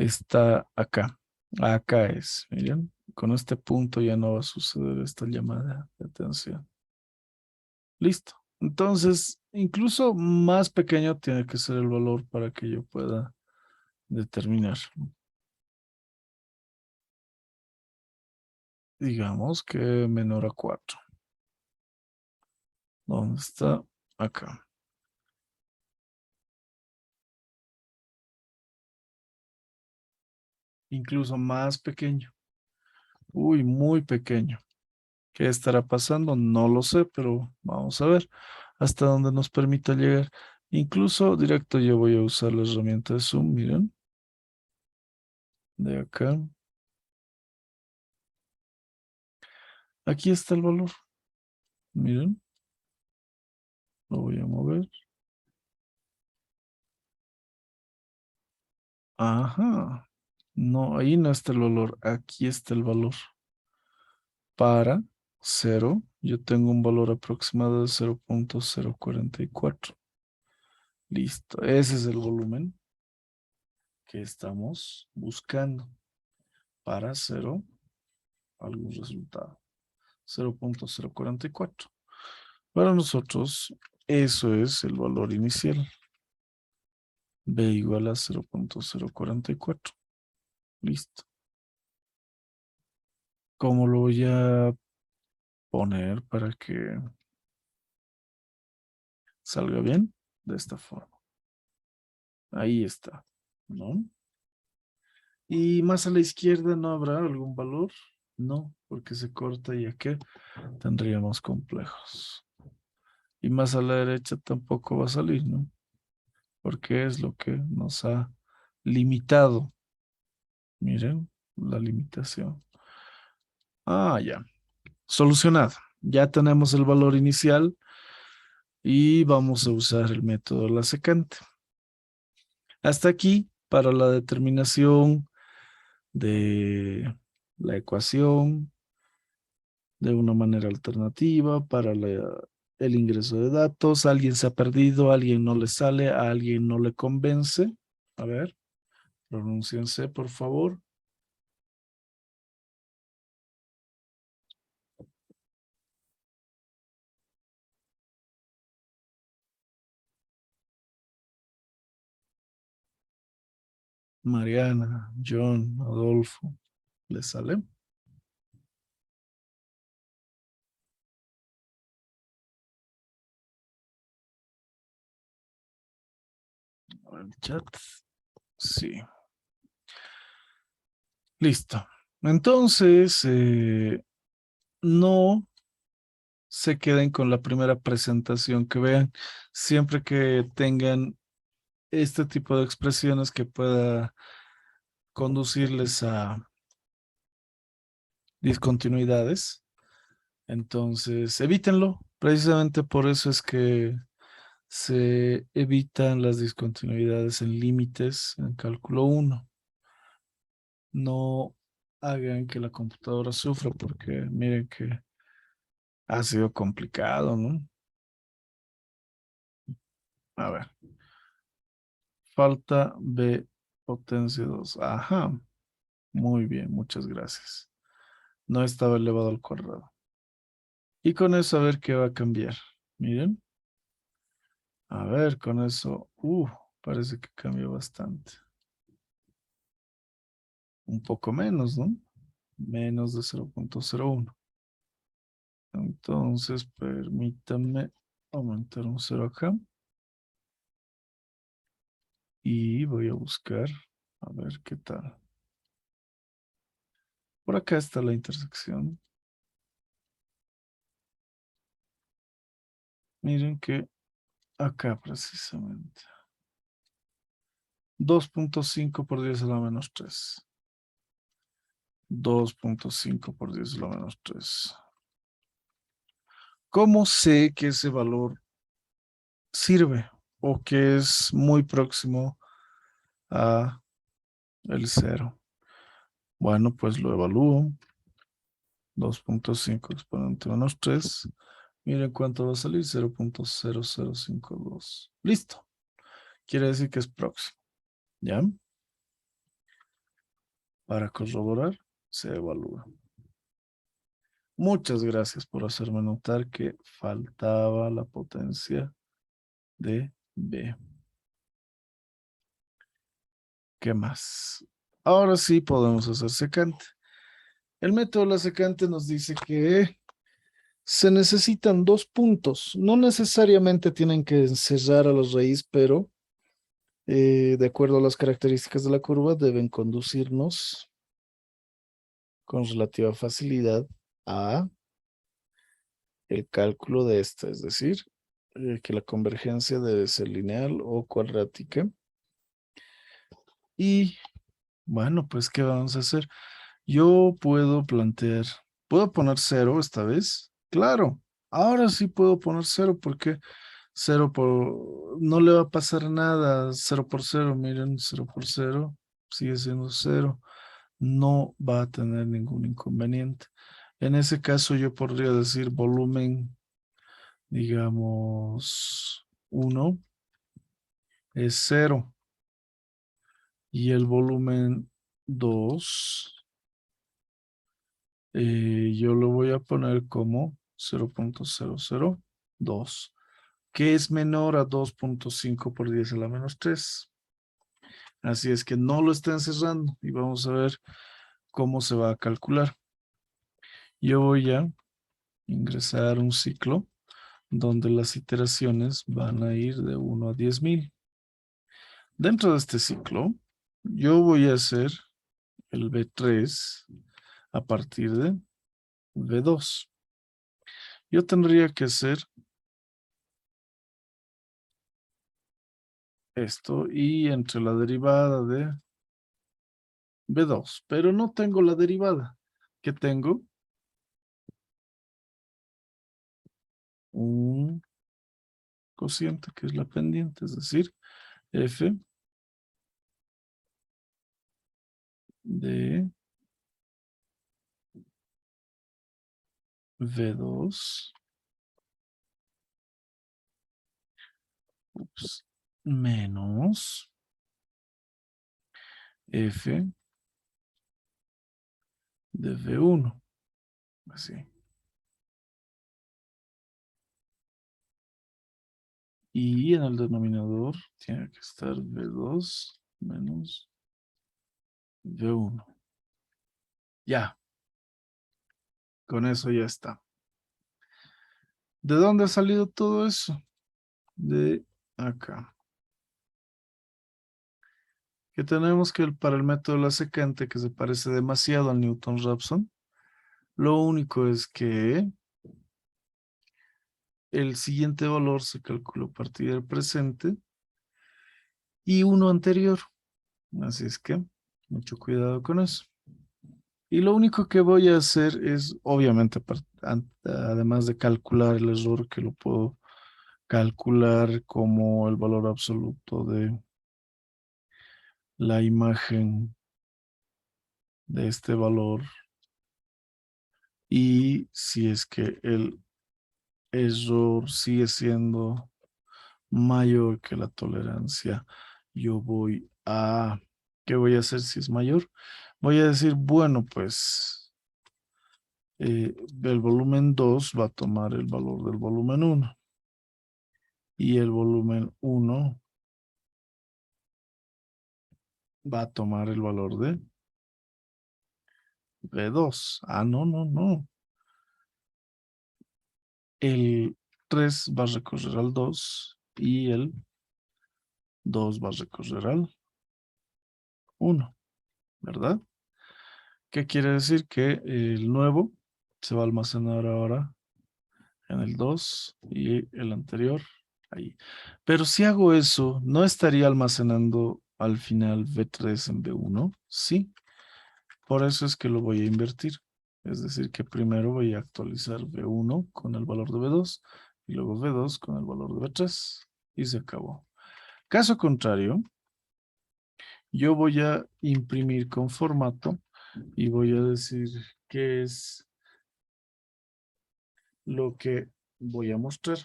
está acá. Acá es, miren. Con este punto ya no va a suceder esta llamada de atención. Listo. Entonces, incluso más pequeño tiene que ser el valor para que yo pueda determinar. Digamos que menor a 4. ¿Dónde está? Acá. Incluso más pequeño. Uy, muy pequeño. ¿Qué estará pasando? No lo sé, pero vamos a ver hasta dónde nos permita llegar. Incluso directo yo voy a usar la herramienta de zoom, miren. De acá. Aquí está el valor. Miren. Lo voy a mover. Ajá. No, ahí no está el valor. Aquí está el valor. Para 0, yo tengo un valor aproximado de 0.044. Listo. Ese es el volumen que estamos buscando para 0, algún resultado. 0.044. Para nosotros, eso es el valor inicial. B igual a 0.044. Listo. ¿Cómo lo voy a poner para que salga bien? De esta forma. Ahí está, ¿no? Y más a la izquierda no habrá algún valor. No, porque se corta y aquí tendríamos complejos. Y más a la derecha tampoco va a salir, ¿no? Porque es lo que nos ha limitado. Miren la limitación. Ah, ya. Solucionado. Ya tenemos el valor inicial y vamos a usar el método de la secante. Hasta aquí, para la determinación de la ecuación de una manera alternativa, para el ingreso de datos. Alguien se ha perdido, a alguien no le sale, a alguien no le convence. A ver, pronúnciense, por favor. Mariana, John, Adolfo, ¿le sale? A ver, el chat. Sí. Listo. Entonces, no se queden con la primera presentación que vean. Siempre que tengan este tipo de expresiones que pueda conducirles a discontinuidades, entonces evítenlo. Precisamente por eso es que se evitan las discontinuidades en límites en cálculo 1. No hagan que la computadora sufra porque miren que ha sido complicado, ¿no? A ver. Falta B potencia 2. Ajá. Muy bien, muchas gracias. No estaba elevado al cuadrado. Y con eso a ver qué va a cambiar. Miren. A ver, con eso. Parece que cambió bastante. Un poco menos, ¿no? Menos de 0.01. Entonces, permítanme aumentar un 0 acá. Y voy a buscar, a ver qué tal. Por acá está la intersección. Miren que acá precisamente. 2.5 por 10 a la menos 3. 2.5 por 10 a la menos 3. ¿Cómo sé que ese valor sirve o que es muy próximo a el 0? Bueno, pues lo evalúo. 2.5 exponente menos 3. Miren cuánto va a salir. 0.0052. Listo. Quiere decir que es próximo. ¿Ya? Para corroborar, se evalúa. Muchas gracias por hacerme notar que faltaba la potencia de B. ¿Qué más? Ahora sí podemos hacer secante. El método de la secante nos dice que se necesitan 2 puntos. No necesariamente tienen que encerrar a la raíz, pero de acuerdo a las características de la curva, deben conducirnos con relativa facilidad a el cálculo de esta, es decir, que la convergencia debe ser lineal o cuadrática. Y bueno, pues, ¿qué vamos a hacer? Yo puedo plantear, ¿puedo poner 0 esta vez? Claro, ahora sí puedo poner 0 porque 0 por, no le va a pasar nada, 0 por 0, miren, 0 por 0 sigue siendo 0, no va a tener ningún inconveniente. En ese caso yo podría decir volumen, digamos, 1 es 0 y el volumen 2 yo lo voy a poner como 0.002, que es menor a 2.5 por 10 a la menos 3. Así es que no lo estén cerrando y vamos a ver cómo se va a calcular. Yo voy a ingresar un ciclo donde las iteraciones van a ir de 1 a 10.000. Dentro de este ciclo, yo voy a hacer el B3 a partir de B2. Yo tendría que hacer esto y entre la derivada de B2, pero no tengo la derivada. ¿Qué tengo? Un cociente que es la pendiente, es decir, F de V2 menos F de V1. Así. Y en el denominador tiene que estar V2 menos V1. Ya. Con eso ya está. ¿De dónde ha salido todo eso? De acá. Que tenemos que para el método de la secante, que se parece demasiado al Newton-Raphson, lo único es que el siguiente valor se calculó a partir del presente y uno anterior. Así es que mucho cuidado con eso. Y lo único que voy a hacer es, obviamente, además de calcular el error, que lo puedo calcular como el valor absoluto de la imagen de este valor. Y si es que el error sigue siendo mayor que la tolerancia, yo voy a, ¿qué voy a hacer si es mayor? Voy a decir, bueno, pues el volumen 2 va a tomar el valor del volumen 1 y el volumen 1 va a tomar el valor de B2. Ah, no, no, no. El 3 va a recorrer al 2 y el 2 va a recorrer al 1, ¿verdad? ¿Qué quiere decir? Que el nuevo se va a almacenar ahora en el 2 y el anterior ahí. Pero si hago eso, ¿no estaría almacenando al final V3 en V1? Sí. Por eso es que lo voy a invertir. Es decir, que primero voy a actualizar V1 con el valor de V2 y luego V2 con el valor de V3 y se acabó. Caso contrario, yo voy a imprimir con formato y voy a decir qué es lo que voy a mostrar.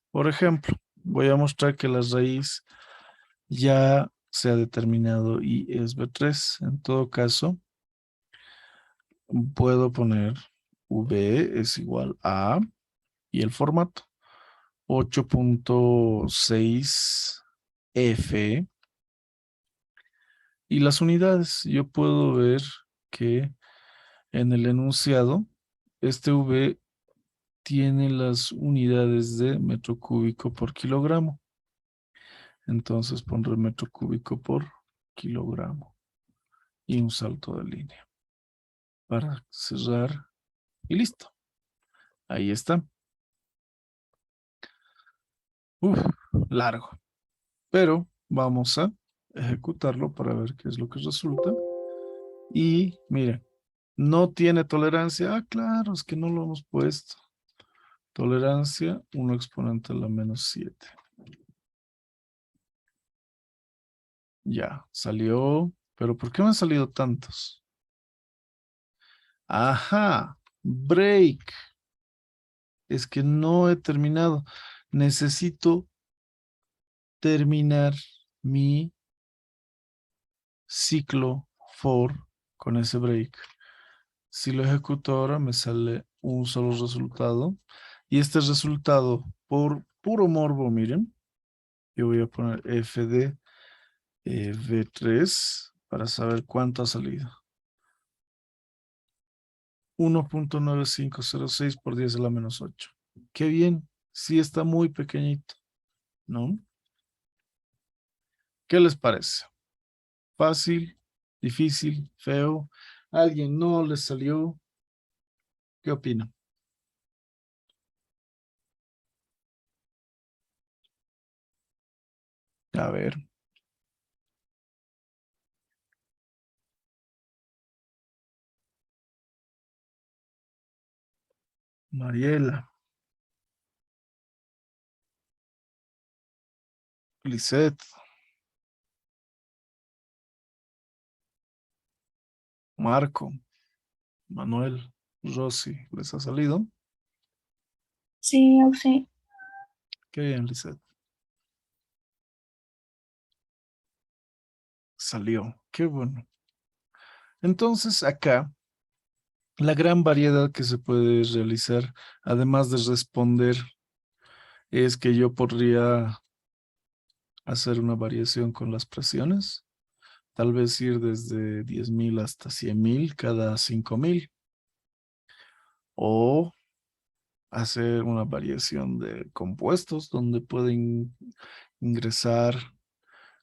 Por ejemplo, voy a mostrar que la raíz ya se ha determinado y es B3. En todo caso, puedo poner V es igual a, y el formato, 8.6 F. Y las unidades, yo puedo ver que en el enunciado, este V tiene las unidades de metro cúbico por kilogramo. Entonces pondré metro cúbico por kilogramo y un salto de línea para cerrar y listo. Ahí está. Uf, largo. Pero vamos a ejecutarlo para ver qué es lo que resulta. Y miren, no tiene tolerancia. Ah, claro, es que no lo hemos puesto. Tolerancia, 1 exponente a la menos 7. Ya, salió. Pero ¿por qué me han salido tantos? Ajá, break. Es que no he terminado. Necesito terminar mi ciclo for con ese break. Si lo ejecuto ahora, me sale un solo resultado. Y este resultado, por puro morbo, miren, yo voy a poner f de V3 para saber cuánto ha salido. 1.9506 por 10 a la menos 8. Qué bien, sí está muy pequeñito, ¿no? ¿Qué les parece? ¿Fácil? ¿Difícil? ¿Feo? ¿A alguien no les salió? ¿Qué opinan? A ver. Mariela. Lisette. Marco. Manuel. Rosy. ¿Les ha salido? Sí, Auxi. Qué bien, Lisette. Salió. Qué bueno. Entonces, acá, la gran variedad que se puede realizar, además de responder, es que yo podría hacer una variación con las presiones. Tal vez ir desde 10.000 hasta 100.000 cada 5.000. O hacer una variación de compuestos donde pueden ingresar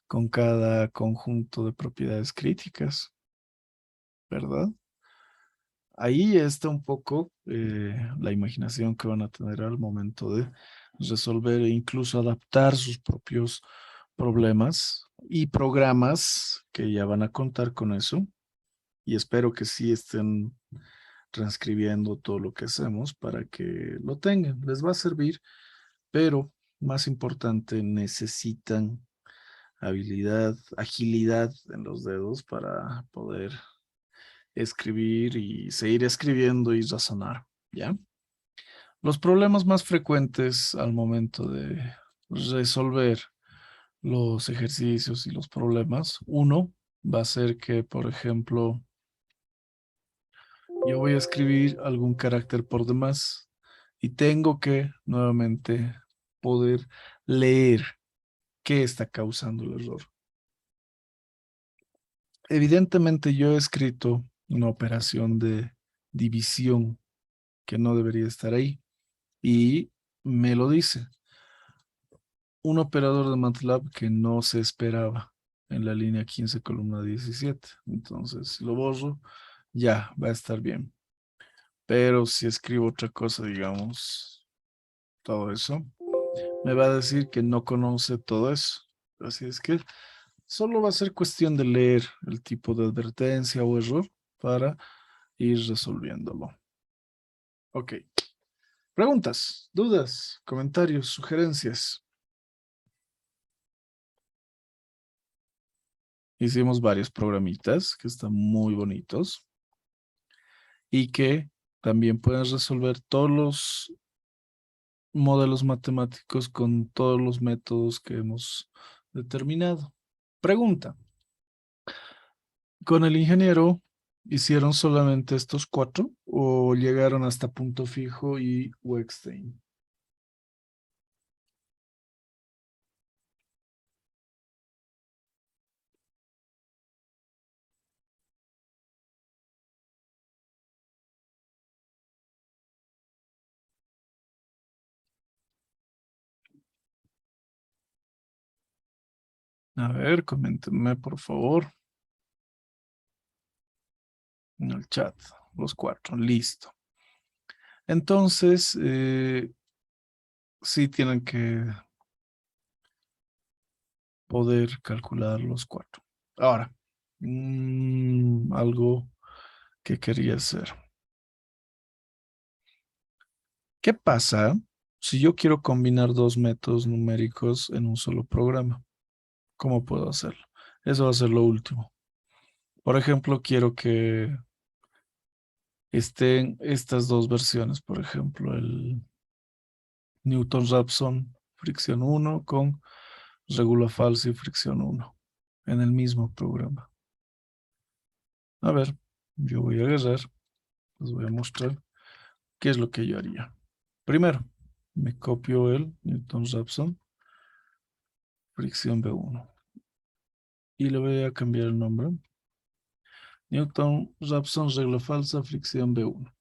con cada conjunto de propiedades críticas, ¿verdad? Ahí está un poco la imaginación que van a tener al momento de resolver e incluso adaptar sus propios problemas y programas que ya van a contar con eso. Y espero que sí estén transcribiendo todo lo que hacemos para que lo tengan. Les va a servir, pero más importante, necesitan habilidad, agilidad en los dedos para poder escribir y seguir escribiendo y razonar, ¿ya? Los problemas más frecuentes al momento de resolver los ejercicios y los problemas, uno va a ser que, por ejemplo, yo voy a escribir algún carácter por demás y tengo que nuevamente poder leer qué está causando el error. Evidentemente yo he escrito una operación de división que no debería estar ahí y me lo dice. Un operador de MATLAB que no se esperaba en la línea 15, columna 17. Entonces, si lo borro, ya va a estar bien. Pero si escribo otra cosa, digamos, todo eso, me va a decir que no conoce todo eso. Así es que solo va a ser cuestión de leer el tipo de advertencia o error para ir resolviéndolo. Ok. Preguntas, dudas, comentarios, sugerencias. Hicimos varios programitas que están muy bonitos y que también pueden resolver todos los modelos matemáticos con todos los métodos que hemos determinado. Pregunta. ¿Con el ingeniero hicieron solamente estos 4 o llegaron hasta punto fijo y Weckstein? A ver, coméntenme por favor en el chat. Los 4, listo. Entonces, sí tienen que poder calcular los 4. Ahora, algo que quería hacer. ¿Qué pasa si yo quiero combinar 2 métodos numéricos en un solo programa? ¿Cómo puedo hacerlo? Eso va a ser lo último. Por ejemplo, quiero que estén estas 2 versiones. Por ejemplo, el Newton-Raphson fricción 1 con regula falsa y fricción 1 en el mismo programa. A ver, yo voy a agarrar, les voy a mostrar qué es lo que yo haría. Primero, me copio el Newton-Raphson fricción B1 y le voy a cambiar el nombre. Newton-Raphson regla falsa fricción B1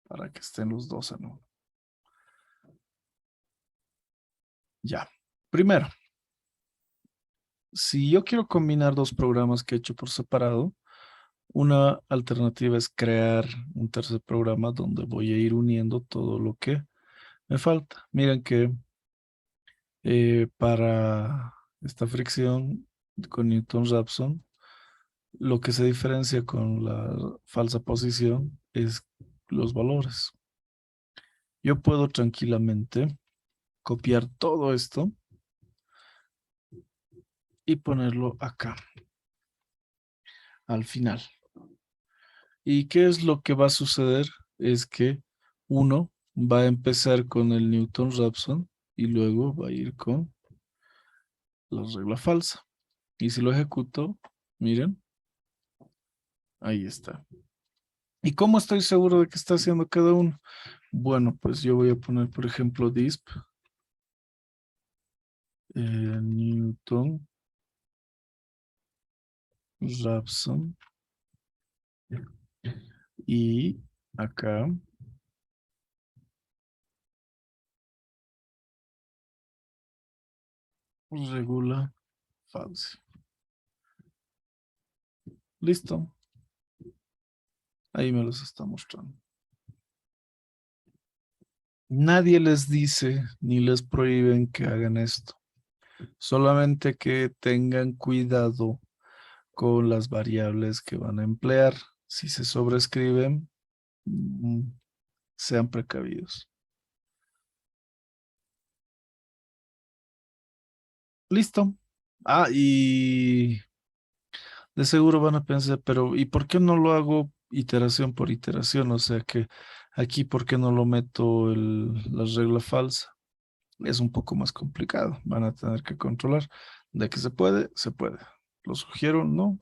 para que estén los dos en uno. Ya. Primero, si yo quiero combinar 2 programas que he hecho por separado, una alternativa es crear un tercer programa donde voy a ir uniendo todo lo que me falta. Miren que para esta fricción con Newton-Raphson, lo que se diferencia con la falsa posición es los valores. Yo puedo tranquilamente copiar todo esto y ponerlo acá, al final. ¿Y qué es lo que va a suceder? Es que uno va a empezar con el Newton-Raphson y luego va a ir con la regla falsa. Y si lo ejecuto, miren, ahí está. ¿Y cómo estoy seguro de que está haciendo cada uno? Bueno, pues yo voy a poner, por ejemplo, disp Newton-Raphson y acá regula falsa. Listo. Ahí me los está mostrando. Nadie les dice ni les prohíben que hagan esto. Solamente que tengan cuidado con las variables que van a emplear. Si se sobrescriben, sean precavidos. Listo. Ah, y de seguro van a pensar, pero ¿y por qué no lo hago iteración por iteración? O sea que aquí, ¿por qué no lo meto la regla falsa? Es un poco más complicado. Van a tener que controlar. De que se puede, se puede. Lo sugiero, no,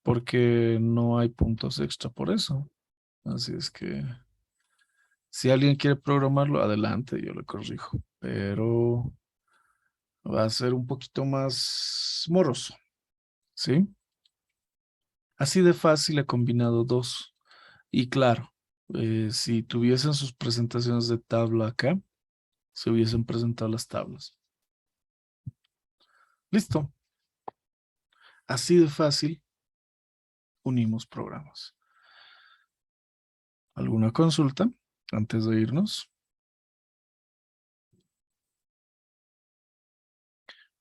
porque no hay puntos extra por eso. Así es que si alguien quiere programarlo, adelante, yo le corrijo. Pero va a ser un poquito más moroso, ¿sí? Así de fácil he combinado 2. Y claro, si tuviesen sus presentaciones de tabla acá, se hubiesen presentado las tablas. Listo. Así de fácil unimos programas. ¿Alguna consulta antes de irnos?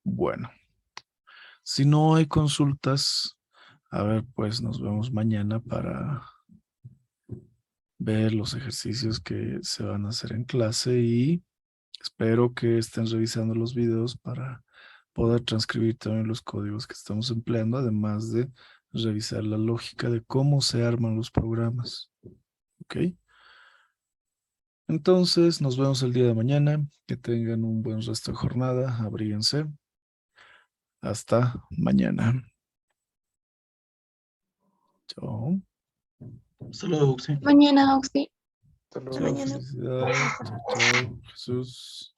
Bueno, si no hay consultas, a ver, pues nos vemos mañana para ver los ejercicios que se van a hacer en clase y espero que estén revisando los videos para poder transcribir también los códigos que estamos empleando, además de revisar la lógica de cómo se arman los programas. ¿Ok? Entonces, nos vemos el día de mañana. Que tengan un buen resto de jornada. Abríguense. Hasta mañana. Chao. Hasta luego, Uxi. Mañana, Oxy. Hasta luego. Chao, mañana. felicidades. Chao, chao, Jesús.